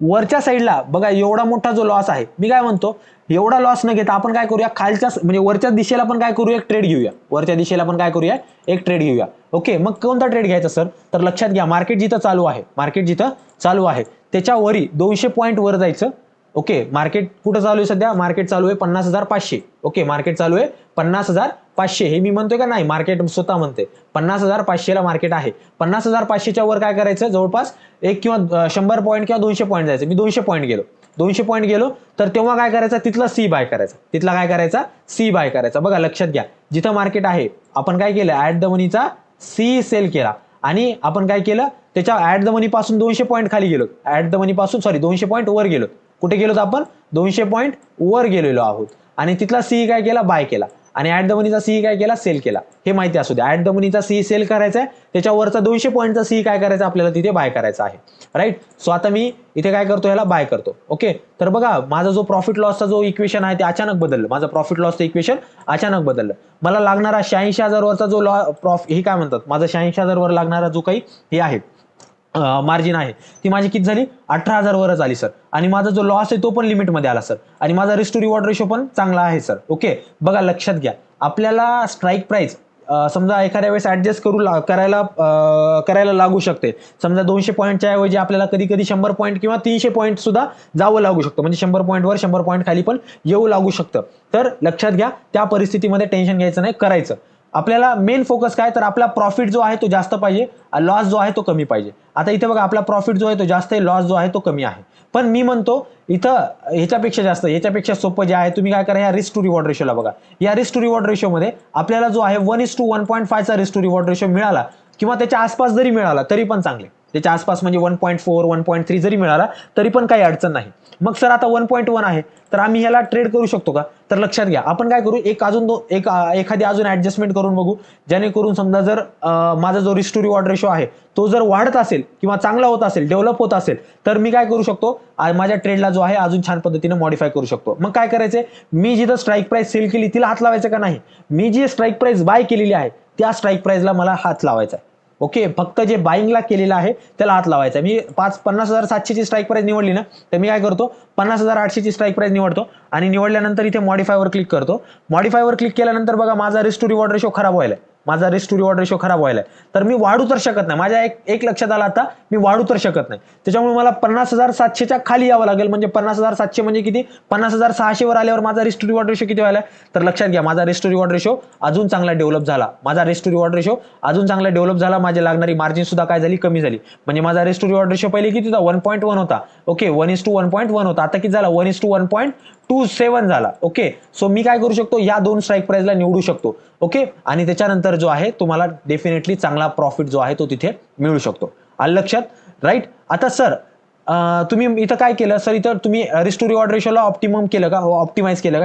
वरच्या साईडला बघा एवढा मोठा जो लॉस आहे, मी काय म्हणतो एवढा लॉस न घेता आपण काय करूया, खालच्या म्हणजे वरच्या दिशेला पण काय करूया, एक ट्रेड घेऊया. वरच्या दिशेला पण काय करूया, एक ट्रेड घेऊया. ओके. मग कोणता ट्रेड घ्यायचा सर, तर लक्षात घ्या, मार्केट जिथं चालू आहे, मार्केट जिथं चालू आहे त्याच्या वरी 200 पॉईंट वर जायचं. ओके. मार्केट कुठं चालू आहे सध्या, मार्केट चालू आहे 50,500. ओके. मार्केट चालू आहे 50,500. हे मी म्हणतोय का, नाही, मार्केट स्वतः म्हणते 50,500 ला मार्केट आहे. 50,500च्या वर काय करायचं, जवळपास 1 किंवा 100 पॉईंट किंवा 200 पॉईंट जायचं. मी 200 पॉईंट गेलो, 200 पॉईंट गेलो तर तेव्हा काय करायचं, तिथला सी बाय करायचा, तिथला काय करायचा, सी बाय करायचा. बघा लक्षात घ्या, जिथं मार्केट आहे आपण काय केलं, ऍट द मनीचा सी सेल केला, आणि आपण काय केलं, त्याच्या ऍट द मनी पासून 200 पॉईंट खाली गेलो, ऍट द मनी पासून 200 पॉईंट वर गेलो. कुठे गेलो आपण, 200 पॉईंट वर गेलेलो आहोत, आणि तिथला सी काय केला, बाय केला, आणि ऍट द मनीचा सी काय केला, सेल केला. हे माहिती असू द्या, ऍट द मनीचा सी सेल करायचा आहे, त्याच्यावरचा 200 पॉईंटचा सी काय करायचा, आपल्याला तिथे बाय करायचा आहे. राईट. सो आता मी इथे काय करतो, याला बाय करतो. ओके. तर बघा माझा जो प्रॉफिट लॉसचा जो इक्वेशन आहे ते अचानक बदललं, माझं प्रॉफिट लॉसचं इक्वेशन अचानक बदललं. मला लागणारा 86,000 वरचा जो हे काय म्हणतात, माझा 86,000 वर लागणारा जो काही हे आहे मार्जिन आहे, ती माझी किती झाली, 18,000 वरच आली सर. आणि माझा जो लॉस आहे तो पण लिमिटमध्ये आला सर, आणि माझा रिस्क टू रिवॉर्ड रेशो पण चांगला आहे सर. ओके. बघा लक्षात घ्या, आपल्याला स्ट्राईक प्राइस समजा एखाद्या वेळेस ऍडजस्ट करायला लागू शकते. समजा 200 पॉईंटच्या ऐवजी आपल्याला कधी कधी 100 पॉईंट किंवा 300 पॉईंट सुद्धा जावं लागू शकतं, म्हणजे 100 पॉईंटवर 100 पॉईंट खाली पण येऊ लागू शकतं. तर लक्षात घ्या, त्या परिस्थितीमध्ये टेन्शन घ्यायचं नाही, करायचं. आपल्याला मेन फोकस काय, तर आपला प्रॉफिट जो आहे तो जास्त पाहिजे, लॉस जो आहे तो कमी पाहिजे. आता इथे बघा, आपला प्रॉफिट जो आहे तो जास्त आहे, लॉस जो आहे तो कमी आहे. पण मी म्हणतो इथं ह्याच्यापेक्षा सोपं जे आहे, तुम्ही काय करा, या रिस्क टू रिवॉर्ड रेशोला बघा. या रिस्क टू रिवॉर्ड रेशोमध्ये आपल्याला जो आहे 1:1.5 चा रिस्क टू रिवॉर्ड रेशो मिळाला किंवा त्याच्या आसपास जरी मिळाला तरी पण चांगले. त्याच्या आसपास म्हणजे 1.4 1.3 जरी मिळाला तरी पण काही अडचण नाही. मग सर आता 1.1 आहे, तर आम्ही ह्याला ट्रेड करू शकतो का? तर लक्षात घ्या, आपण काय करू, एखादी अजून ऍडजस्टमेंट करून बघू, जेणेकरून समजा जर माझा जो रिस्क टू रिवॉर्ड रेशो आहे तो जर वाढत असेल किंवा चांगला होत असेल, डेव्हलप होत असेल, तर मी काय करू शकतो, माझ्या ट्रेडला जो आहे अजून छान पद्धतीने मॉडिफाय करू शकतो. मग काय करायचंय, मी जिथं स्ट्राईक प्राइस सेल केली तिला हात लावायचा का नाही, मी जी स्ट्राईक प्राइस बाय केलेली आहे त्या स्ट्राईक प्राइसला मला हात लावायचा आहे. ओके, फक्त जे बाईंगला केलेलं आहे त्याला हात लावायचा. मी 50,700 ची स्ट्राईक प्राइस निवडली ना, तर मी काय करतो, 50,800 ची स्ट्राईक प्राइस निवडतो आणि निवडल्यानंतर इथे मॉडिफायवर क्लिक करतो. मॉडिफायवर क्लिक केल्यानंतर बघा, माझा रिस्क टू रिवॉर्ड रेशो खराब व्हायला, तर मी वाढू तर शकत नाही. माझ्या एक लक्षात आलं, आता मी वाढू तर शकत नाही. त्याच्यामुळे मला 50,700च्या खाली यावं लागेल. म्हणजे 50,700 म्हणजे किती, 50,600 वर आल्यावर माझा रिस्क टू रिवॉर्ड रेशो किती व्हायला. तर लक्षात घ्या, माझा रिस्क टू रिवॉर्ड रेशो अजून चांगला डेव्हलप झाला. माझी लागणारी मार्जिन सुद्धा काय झाली, कमी झाली. म्हणजे माझा रिस्क टू रिवॉर्ड रेशो पहिले किती होता, 1.1 होता. ओके, 1:1.1 होता, आता किती झाला, 1:1.27 झाला. ओके, सो मी काय करू शकतो, या दोन स्ट्राईक प्राइसला निवडू शकतो. ओके, आणि त्याच्यानंतर जो आहे तुम्हाला डेफिनेटली चांगला प्रॉफिट जो आहे तो तिथे मिळू शकतो. आलं लक्षात, राईट. आता सर तुम्ही इथं काय केलं, सर इथं तुम्ही रिस्क टू रिवॉर्ड रेशोला ऑप्टिमाइज केलं का,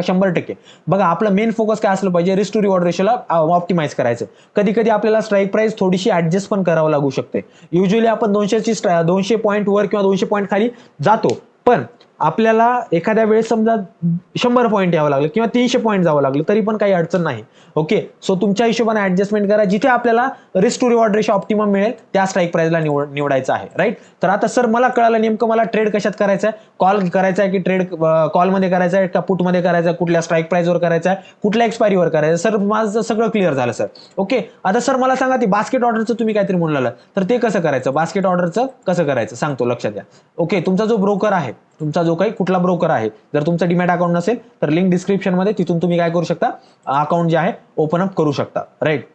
100%. बघा, आपला मेन फोकस काय असलं पाहिजे, रिस्क टू रिवॉर्ड रेशोला ऑप्टिमाइज करायचं. कधी कधी आपल्याला स्ट्राईक प्राइस थोडीशी ऍडजस्ट पण करावं लागू शकते. युजली आपण 200 पॉईंट वर किंवा 200 पॉईंट खाली जातो, पण आपल्याला एखाद्या वेळेस समजा 100 पॉईंट यावं लागलं किंवा 300 पॉईंट जावं लागलं तरी पण काही अडचण नाही. ओके, सो तुमच्या हिशोबाने ऍडजस्टमेंट करा, जिथे आपल्याला risk to reward ratio optimum मिळेल त्या स्ट्राईक प्राइसला निवडायचं आहे, राईट. तर आता सर मला कळालं नेमकं मला ट्रेड कशात करायचा आहे, कॉल करायचा आहे की ट्रेड कॉलमध्ये करायचा आहे का पुटमध्ये करायचा आहे, कुठल्या स्ट्राईक प्राइसवर करायचा आहे, कुठल्या एक्सपायरीवर करायचं, सर माझं सगळं क्लिअर झालं सर. ओके, आता सर मला सांगा, ती बास्केट ऑर्डरचं तुम्ही काहीतरी म्हणलं, तर ते कसं करायचं, बास्केट ऑर्डरचं कसं करायचं सांगतो, लक्षात घ्या. ओके, तुमचा जो ब्रोकर आहे, तुमचा जो काही कुठला ब्रोकर आहे, जर तुमचं डीमॅट अकाउंट नसेल तर लिंक डिस्क्रिप्शन मध्ये, तिथून तुम्ही काय करू शकता, अकाउंट जे आहे ओपन अप करू शकता, राईट.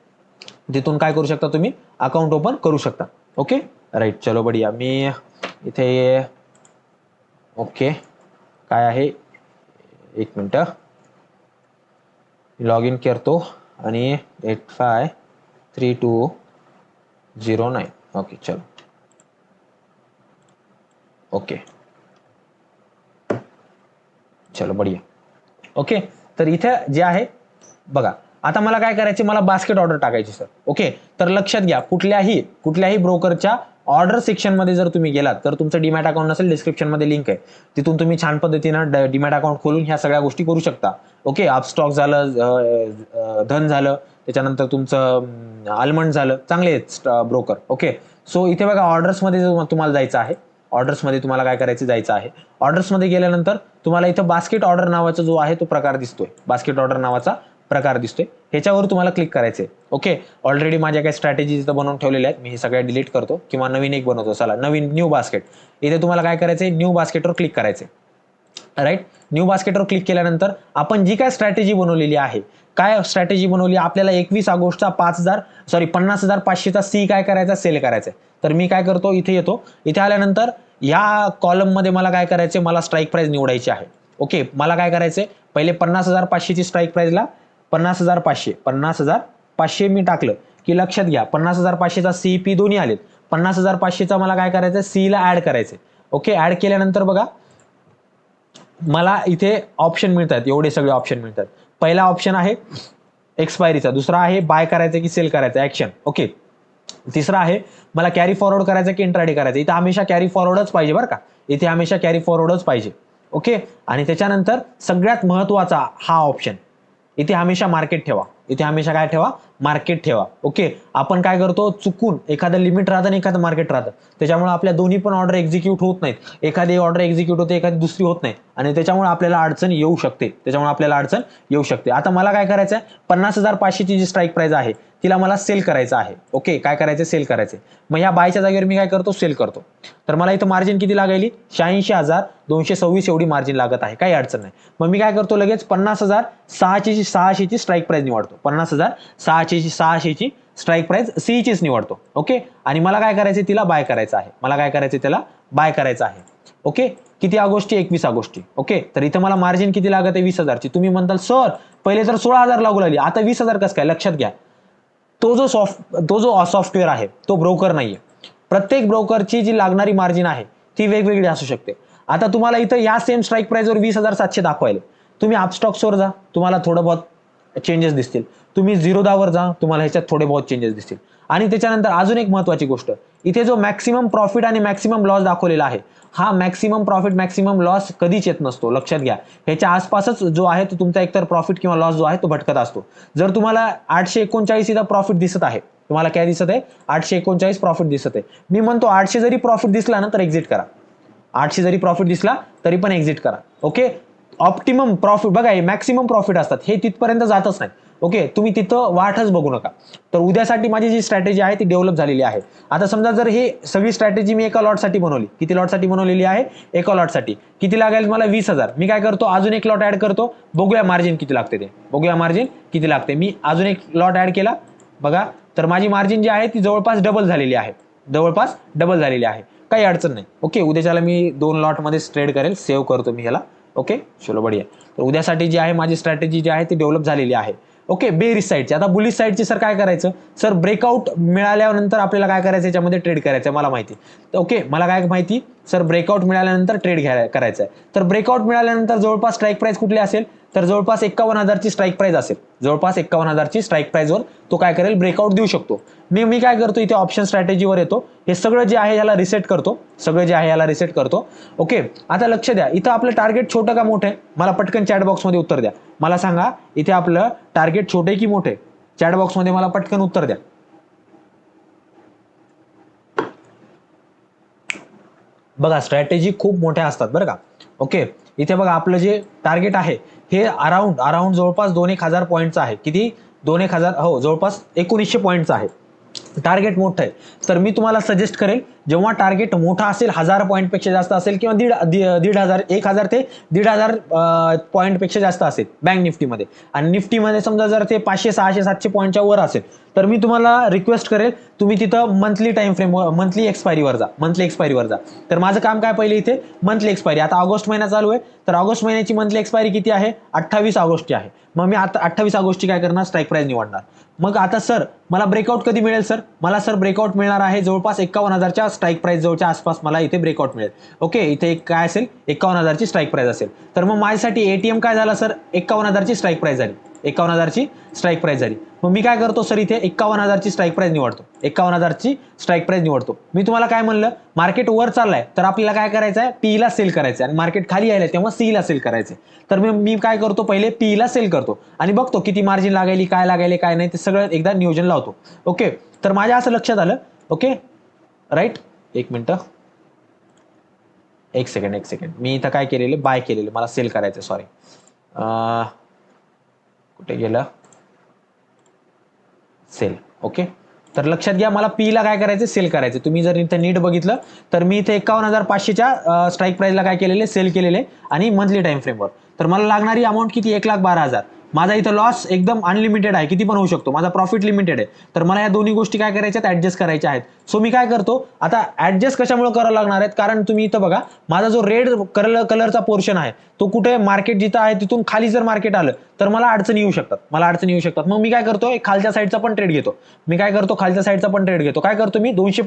तिथून काय करू शकता, तुम्ही अकाउंट ओपन करू शकता. Okay, right. चलो बढिया. मी इथे ओके काय आहे, एक मिनिट लॉग इन करतो आणि 853209. ओके, चलो. ओके, चलो बढिया. ओके, तर इथे जे आहे बघा, आता मला काय करायचे, मला बास्केट ऑर्डर टाकायची सर. ओके, तर लक्षात घ्या, कुठल्याही ब्रोकरच्या ऑर्डर सेक्शन मध्ये जर तुम्ही गेलात तर तुमचं डीमॅट अकाउंट नसेल, डिस्क्रिप्शन मध्ये लिंक आहे, तिथून तुम्ही छान पद्धतीनं डीमॅट अकाउंट खोलून ह्या सगळ्या गोष्टी करू शकता. ओके, अपस्टॉक झालं, धन झालं, त्याच्यानंतर तुमचं आल्मंड झालं, चांगले आहेत ब्रोकर. ओके, सो इथे बघा, ऑर्डर्स मध्ये तुम्हाला जायचं आहे. ऑर्डर्समध्ये तुम्हाला काय करायचं, जायचं आहे. ऑर्डर्समध्ये गेल्यानंतर तुम्हाला इथं बास्केट ऑर्डर नावाचा जो आहे तो प्रकार दिसतोय, ह्याच्यावर तुम्हाला क्लिक करायचंय. ओके, ऑलरेडी माझ्या काही स्ट्रॅटेजी इथं बनवून ठेवलेल्या आहेत, मी हे सगळ्या डिलीट करतो किंवा नवीन एक बनवतो. चला, न्यू बास्केट. इथे तुम्हाला काय करायचंय, न्यू बास्केटवर क्लिक करायचंय, राईट. न्यू बास्केटवर क्लिक केल्यानंतर आपण जी काय स्ट्रॅटेजी बनवलेली आहे, आपल्याला 21 ऑगस्टचा 50,500चा सी काय करायचा, सेल करायचा. तर मी काय करतो, इथे येतो. इथे आल्यानंतर या कॉलम मध्ये मला काय करायचे, मला स्ट्राईक प्राइस निवडायची आहे. ओके, मला काय करायचंय, पहिले 50,500ची स्ट्राईक प्राइसला 50,500 मी टाकलं की लक्षात घ्या, 50,500चा सीपी दोन्ही आलेत. 50,500चा मला काय करायचं, सी ला ऍड करायचंय. ओके, ऍड केल्यानंतर बघा, मला इथे ऑप्शन मिळतात, एवढे सगळे ऑप्शन मिळतात. पहिला ऑप्शन आहे एक्सपायरीचा, दुसरा आहे बाय करायचं की सेल करायचं, ऍक्शन. ओके, तिसरा आहे मला कॅरी फॉरवर्ड करायचं की इंट्राडे करायचं. इथे हमेशा कॅरी फॉरवर्डच पाहिजे बरं का, इथे हमेशा कॅरी फॉरवर्डच पाहिजे. ओके, आणि त्याच्यानंतर सगळ्यात महत्वाचा हा ऑप्शन, इथे हमेशा मार्केट ठेवा. इथे हमेशा काय ठेवा, मार्केट ठेवा. ओके, आपण काय करतो चुकून एखादं लिमिट राहतं आणि एखादं मार्केट राहतं, त्याच्यामुळे आपल्या दोन्ही पण ऑर्डर एक्झिक्यूट होत नाहीत. एखादी ऑर्डर एक्झिक्यूट होते, एखादी दुसरी होत नाही आणि त्याच्यामुळे आपल्याला अडचण येऊ शकते. आता मला काय करायचं आहे, 50,500ची जी स्ट्राईक प्राइस आहे तिला मला सेल करायचं आहे. ओके, काय करायचं, सेल करायचं. मग ह्या बायच्या जागेवर मी काय करतो, सेल करतो. तर मला इथं मार्जिन किती लागेल, 86,226 एवढी मार्जिन लागत आहे, काही अडचण नाही. मग मी काय करतो, लगेच 50,600ची स्ट्राईक प्राइस निवडतो. 50,600ची स्ट्राईक प्राइस सीचीच निवडतो. ओके, आणि मला काय करायचं, तिला बाय करायचं आहे. ओके, किती गोष्टी, 21 गोष्टी. ओके, तर इथं मला मार्जिन किती लागत आहे, 20,000ची. तुम्ही म्हणताल सर पहिले तर 16,000 लागू लागली, आता 20,000 कसं काय. लक्षात घ्या, तो जो सॉफ्टवेअर आहे तो ब्रोकर नाहीये. प्रत्येक ब्रोकरची जी लागणारी मार्जिन आहे ती वेगवेगळी असू शकते. आता तुम्हाला इथं या सेम स्ट्राईक प्राइसवर 20,700 दाखवायला, तुम्ही अपस्टॉक्सवर जा, तुम्हाला थोडं बहुत चेंजेस दिसतील. तुम्ही झिरोदावर जा, तुम्हाला ह्याच्यात थोडे बहुत चेंजेस दिसतील. आणि त्याच्यानंतर अजून एक महत्वाची गोष्ट, इथे जो मॅक्सिमम प्रॉफिट आणि मॅक्सिमम लॉस दाखवलेला आहे, हा मॅक्सिमम प्रॉफिट मॅक्सिमम लॉस कधीच येत नसतो. लक्षात घ्या, ह्याच्या आसपासच जो आहे तो तुमचा एकतर प्रॉफिट किंवा लॉस जो आहे तो भटकत असतो. जर तुम्हाला 839 इथं प्रॉफिट दिसत आहे, तुम्हाला काय दिसत आहे, 839 प्रॉफिट दिसत आहे. मी म्हणतो 800 जरी प्रॉफिट दिसला ना तर एक्झिट करा. 800 जरी प्रॉफिट दिसला तरी पण एक्झिट करा. ओके, ऑप्टिमम प्रॉफिट बघा, हे मॅक्सिमम प्रॉफिट असतात, हे तिथपर्यंत जातच नाही. ओके, तुम्ही तिथं वाटच बघू नका. तर उद्यासाठी माझी जी स्ट्रॅटेजी आहे ती डेव्हलप झालेली आहे. आता समजा जर हे सगळी स्ट्रॅटेजी मी एका लॉटसाठी बनवली, किती लॉटसाठी बनवलेली आहे, एका लॉटसाठी किती लागेल मला, 20,000. मी काय करतो, अजून एक लॉट ऍड करतो, बघूया मार्जिन किती लागते. मी अजून एक लॉट ऍड केला बघा, तर माझी मार्जिन जी आहे ती जवळपास डबल झालेली आहे. काही अडचण नाही. ओके, उद्याच्याला मी 2 लॉटमध्ये ट्रेड करेल. सेव्ह करतो मी ह्याला. ओके, चलो बढिया. तर उद्यासाठी जी आहे माझी स्ट्रॅटेजी जी आहे ती डेव्हलप झालेली आहे. ओके, बेरिश साईडची. आता बुलिश साईडची सर काय करायचं, सर ब्रेकआउट मिळाल्यानंतर आपल्याला काय करायचं, याच्यामध्ये ट्रेड करायचं मला माहिती. ओके, मला काय माहिती, सर ब्रेकआउट मिळाल्यानंतर ट्रेड करायचं आहे. तर ब्रेकआउट मिळाल्यानंतर जवळपास स्ट्राईक प्राइस कुठली असेल, तर जवळपास 51,000ची स्ट्राईक प्राइस असेल. जवळपास 51,000ची स्ट्राईक प्राइसवर तो काय करेल, ब्रेकआउट देऊ शकतो. मी काय करतो, इथे ऑप्शन स्ट्रॅटेजीवर येतो, हे सगळं जे आहे याला रिसेट करतो. ओके, आता लक्ष द्या, इथं आपलं टार्गेट छोटं का मोठं आहे, मला पटकन चॅट बॉक्समध्ये उत्तर द्या. मला सांगा, इथे आपलं टार्गेट छोटे की मोठे, चॅट बॉक्समध्ये मला पटकन उत्तर द्या. बघा, स्ट्रॅटेजी खूप मोठ्या असतात बरं का. ओके, इथे बघा आपलं जे टार्गेट आहे हे अराउंड जवळपास 2,000 पॉईंटचं आहे. किती, 2,000, हो जवळपास 1,900 पॉईंटचं आहे. टार्गेट मोठं आहे. तर मी तुम्हाला सजेस्ट करेल, जेव्हा टार्गेट मोठा असेल, 1000 पॉईंटपेक्षा जास्त असेल किंवा 1,000 ते 1,500 पॉईंटपेक्षा जास्त असेल बँक निफ्टीमध्ये, आणि निफ्टीमध्ये समजा जर ते 500, 600, 700 पॉईंटच्या वर असेल, तर मी तुम्हाला रिक्वेस्ट करेल, तुम्ही तिथं मंथली टाइम फ्रेम, मंथली एक्सपायरीवर जा. तर माझं काम काय, पहिले इथे मंथली एक्सपायरी. आता ऑगस्ट महिना चालू आहे, तर ऑगस्ट महिन्याची मंथली एक्सपायरी किती आहे, 28 ऑगस्टची आहे. मग मी आता 28 ऑगस्टची काय करणार, स्ट्राईक प्राइस निवडणार. मग आता सर मला ब्रेकआउट कधी मिळेल, सर मला ब्रेकआउट मिळणार आहे जवळपास 51,000च्या स्ट्राईक प्राइस जवळच्या आसपास मला इथे ब्रेकआउट मिळेल. ओके, इथे काय असेल, 51,000ची स्ट्राईक प्राइस असेल. तर मग माझ्यासाठी एटीएम काय झाला, सर 51,000ची स्ट्राईक प्राइस झाली. मग मी काय करतो, सर इथे 51,000ची स्ट्राईक प्राइस निवडतो. मी तुम्हाला काय म्हणलं, मार्केट वर चाललाय तर आपल्याला काय करायचं आहे, पीईला सेल करायचं आहे, आणि मार्केट खाली आलंय तेव्हा सीला सेल करायचं. तर मी काय करतो, पहिले पीईला सेल करतो आणि बघतो किती मार्जिन लागेल, काय नाही, ते सगळं एकदा नियोजन लावतो. ओके, तर माझ्या असं लक्षात आलं. ओके, राईट, एक सेकंड, मी इथं काय केलेलं, बाय केलेलं, मला सेल करायचं. सॉरी, कुठे गेलं, सेल. ओके, तर लक्षात घ्या, मला पीला काय करायचं, सेल करायचं. तुम्ही जर इथं नीट बघितलं तर मी इथे 51,500च्या स्ट्राईक प्राइसला काय केलेले, सेल केलेले, आणि मंथली टाइम फ्रेमवर. तर मला लागणारी अमाऊंट किती, 1,12,000. माझा इथं लॉस एकदम अनलिमिटेड आहे, किती पण होऊ शकतो, माझा प्रॉफिट लिमिटेड आहे. तर मला या दोन्ही गोष्टी काय करायच्यात, ऍडजस्ट करायच्या आहेत. सो मी काय करतो, आता ऍडजस्ट कशामुळे करावं लागणार आहेत, कारण तुम्ही इथं बघा, माझा जो रेड कलरचा पोर्शन आहे तो कुठे, मार्केट जिथं आहे तिथून खाली जर मार्केट आलं तर मला अडचणी येऊ शकतात. मग मी काय करतो, खालच्या साईडचा पण ट्रेड घेतो. काय करतो मी, 200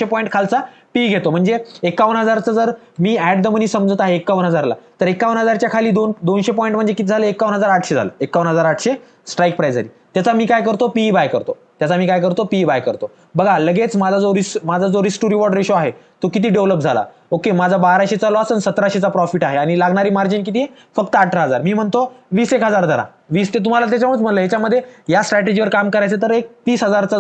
पॉईंट खालचा पी घेतो. म्हणजे 51,000चं जर मी ऍट द मनी समजत आहे 51,000ला, तर 51,000च्या खाली 200 पॉईंट म्हणजे किती झालं, 51,800 झालं. 51,800 स्ट्राईक प्राइस झाली. त्याचा मी काय करतो, पीई बाय करतो. बघा, लगेच माझा जो रिस्क टू रिवॉर्ड रेशो आहे तो किती डेव्हलप झाला. ओके, माझा 1200चा लॉस आणि 1700चा प्रॉफिट आहे, आणि लागणारी मार्जिन किती आहे, फक्त 18,000. मी म्हणतो 21,000 धरा. 20 ते तुम्हाला त्याच्यामुळेच म्हणलं याच्यामध्ये या स्ट्रॅटेजीवर काम करायचं तर एक 30,000चा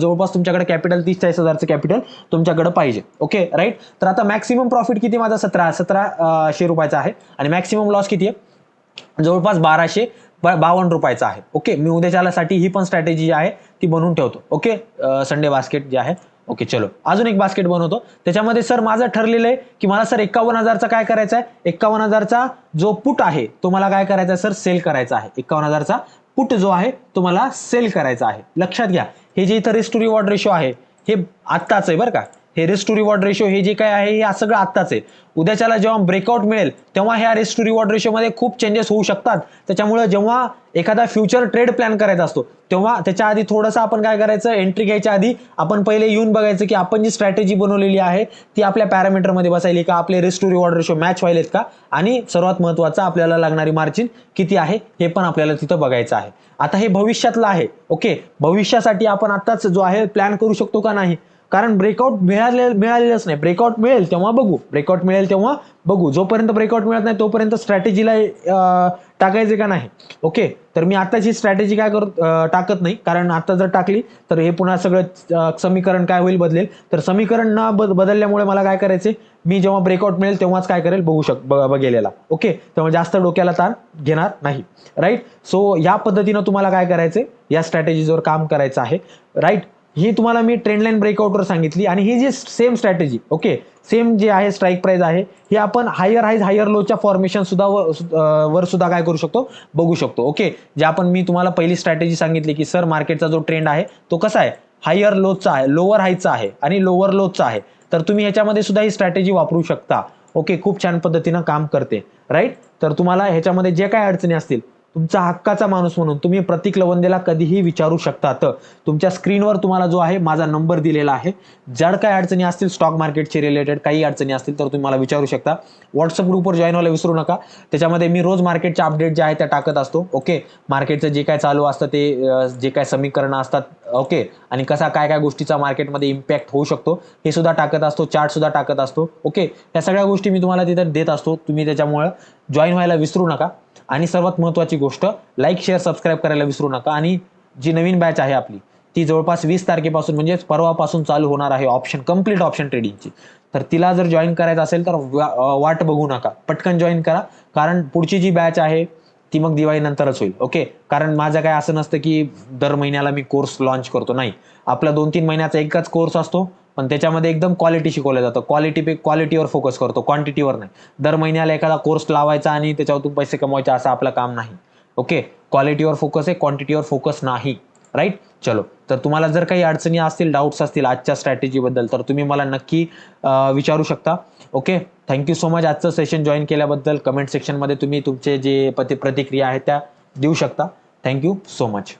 जवळपास तुमच्याकडे कॅपिटल 30-40,000चं कॅपिटल तुमच्याकडे पाहिजे. Okay right. तर आता मॅक्सिमम प्रॉफिट किती माझा 1700 रुपयाचा आहे आणि मॅक्सिमम लॉस किती आहे जवळपास 1252 रुपयाचा आहे. ओके मी उद्याच्यासाठी ही पण स्ट्रॅटेजी जी आहे ती बनवून ठेवतो. ओके संडे बास्केट जे आहे. ओके चलो अजून एक बास्केट बनवतो. त्याच्यामध्ये सर माझं ठरलेलं आहे की मला सर 51,000चा काय करायचा आहे, 51,000चा जो पुट आहे तो मला काय करायचा आहे सर सेल करायचा आहे. 51,000चा पुट जो आहे तो मला सेल करायचा आहे. लक्षात घ्या हे जे इथं रिस्क टू रिवॉर्ड रेशो आहे हे आत्ताच आहे बरं का. हे रिस्क टू रिवॉर्ड रेशो हे जे काय आहे हे सगळं आत्ताच आहे. उद्याच्याला जेव्हा ब्रेकआउट मिळेल तेव्हा ह्या रिस्क टू रिवॉर्ड रेशोमध्ये खूप चेंजेस होऊ शकतात. त्याच्यामुळे जेव्हा एखादा फ्युचर ट्रेड प्लॅन करायचा असतो तेव्हा त्याच्या आधी थोडंसं आपण काय करायचं, एंट्री घ्यायच्या आधी आपण पहिले येऊन बघायचं की आपण जी स्ट्रॅटेजी बनवलेली आहे ती आपल्या पॅरामीटरमध्ये बसायली का, आपले risk to reward ratio match व्हायलेत का, आणि सर्वात महत्त्वाचं आपल्याला लागणारी मार्जिन किती आहे हे पण आपल्याला तिथं बघायचं आहे. आता हे भविष्यातलं आहे. ओके भविष्यासाठी आपण आत्ताच जो आहे प्लॅन करू शकतो का नाही, कारण ब्रेकआउट मिळालेलंच नाही. ब्रेकआउट मिळेल तेव्हा बघू, ब्रेकआउट मिळेल तेव्हा बघू. जोपर्यंत ब्रेकआउट मिळत नाही तोपर्यंत स्ट्रॅटेजीला टाकायचे का नाही. ओके तर मी आताची स्ट्रॅटेजी काय टाकत नाही, कारण आता जर टाकली तर हे पुन्हा सगळं समीकरण काय होईल बदलेल. तर समीकरण न बदलल्यामुळे मला काय करायचे, मी जेव्हा ब्रेकआउट मिळेल तेव्हाच काय करेल बघेलेला. ओके त्यामुळे जास्त डोक्याला ताण घेणार नाही. राईट. सो या पद्धतीनं तुम्हाला काय करायचंय, या स्ट्रॅटेजीवर काम करायचं आहे. राईट. ही तुम्हाला मी ट्रेंडलाईन ब्रेकआउटवर सांगितली आणि ही जी सेम स्ट्रॅटेजी ओके सेम जे आहे स्ट्राईक प्राइस आहे हे आपण हायर हाईज हायर लोच्या फॉर्मेशन सुद्धा वर सुद्धा काय करू शकतो, बघू शकतो. ओके जे आपण मी तुम्हाला पहिली स्ट्रॅटेजी सांगितली की सर मार्केटचा जो ट्रेंड आहे तो कसा आहे, हायर लोचा आहे, लोअर हायचा आहे आणि लोअर लोचा आहे. तर तुम्ही ह्याच्यामध्ये सुद्धा ही स्ट्रॅटेजी वापरू शकता. ओके खूप छान पद्धतीनं काम करते. राईट. तर तुम्हाला ह्याच्यामध्ये जे काय अडचणी असतील तुमचा हक्काचा माणूस म्हणून तुम्ही प्रतीक लवंदेला कधीही विचारू शकता. तर तुमच्या स्क्रीनवर तुम्हाला जो आहे माझा नंबर दिलेला आहे. जर काही अडचणी असतील स्टॉक मार्केटचे रिलेटेड काही अडचणी असतील तर तुम्ही मला विचारू शकता. व्हॉट्सअप ग्रुपवर जॉईन व्हायला विसरू नका. त्याच्यामध्ये मी रोज मार्केटचे अपडेट जे आहे त्या टाकत असतो. ओके मार्केटचं जे काय चालू असतं ते जे काय समीकरणं असतात ओके आणि कसा काय काय गोष्टीचा मार्केटमध्ये इम्पॅक्ट होऊ शकतो हे सुद्धा टाकत असतो. चार्ट सुद्धा टाकत असतो. ओके या सगळ्या गोष्टी मी तुम्हाला तिथे देत असतो. तुम्ही त्याच्यामुळे जॉईन व्हायला विसरू नका. आणि सर्वात महत्त्वाची गोष्ट लाईक शेअर सबस्क्राईब करायला विसरू नका. आणि जी नवीन बॅच आहे आपली ती जवळपास 20 तारखेपासून म्हणजे परवापासून चालू होणार आहे कम्प्लीट ऑप्शन ट्रेडिंगची. तर तिला जर जॉईन करायचं असेल तर वाट बघू नका, पटकन जॉईन करा. कारण पुढची जी बॅच आहे ती मग दिवाळीनंतरच होईल. ओके कारण माझं काय असं नसतं की दर महिन्याला मी कोर्स लॉन्च करतो, नाही. आपला 2-3 महिन्याचा एकच कोर्स असतो पण त्याच्यामध्ये एकदम क्वालिटी शिकवलं जातं. क्वालिटीवर फोकस करतो, क्वांटिटीवर नाही. दर महिन्याला एखादा कोर्स लावायचा आणि त्याच्यावरून पैसे कमवायचे असं आपलं काम नाही. ओके क्वालिटीवर फोकस आहे, क्वांटिटीवर फोकस नाही. राईट. चलो तर तुम्हाला जर काही अडचणी असतील, डाऊट्स असतील आजच्या स्ट्रॅटेजीबद्दल तर तुम्ही मला नक्की विचारू शकता. Okay thank you so much. आजचं सेशन जॉईन केल्याबद्दल कमेंट सेक्शनमध्ये तुम्ही तुमचे जे प्रतिक्रिया आहेत त्या देऊ शकता. Thank you so much.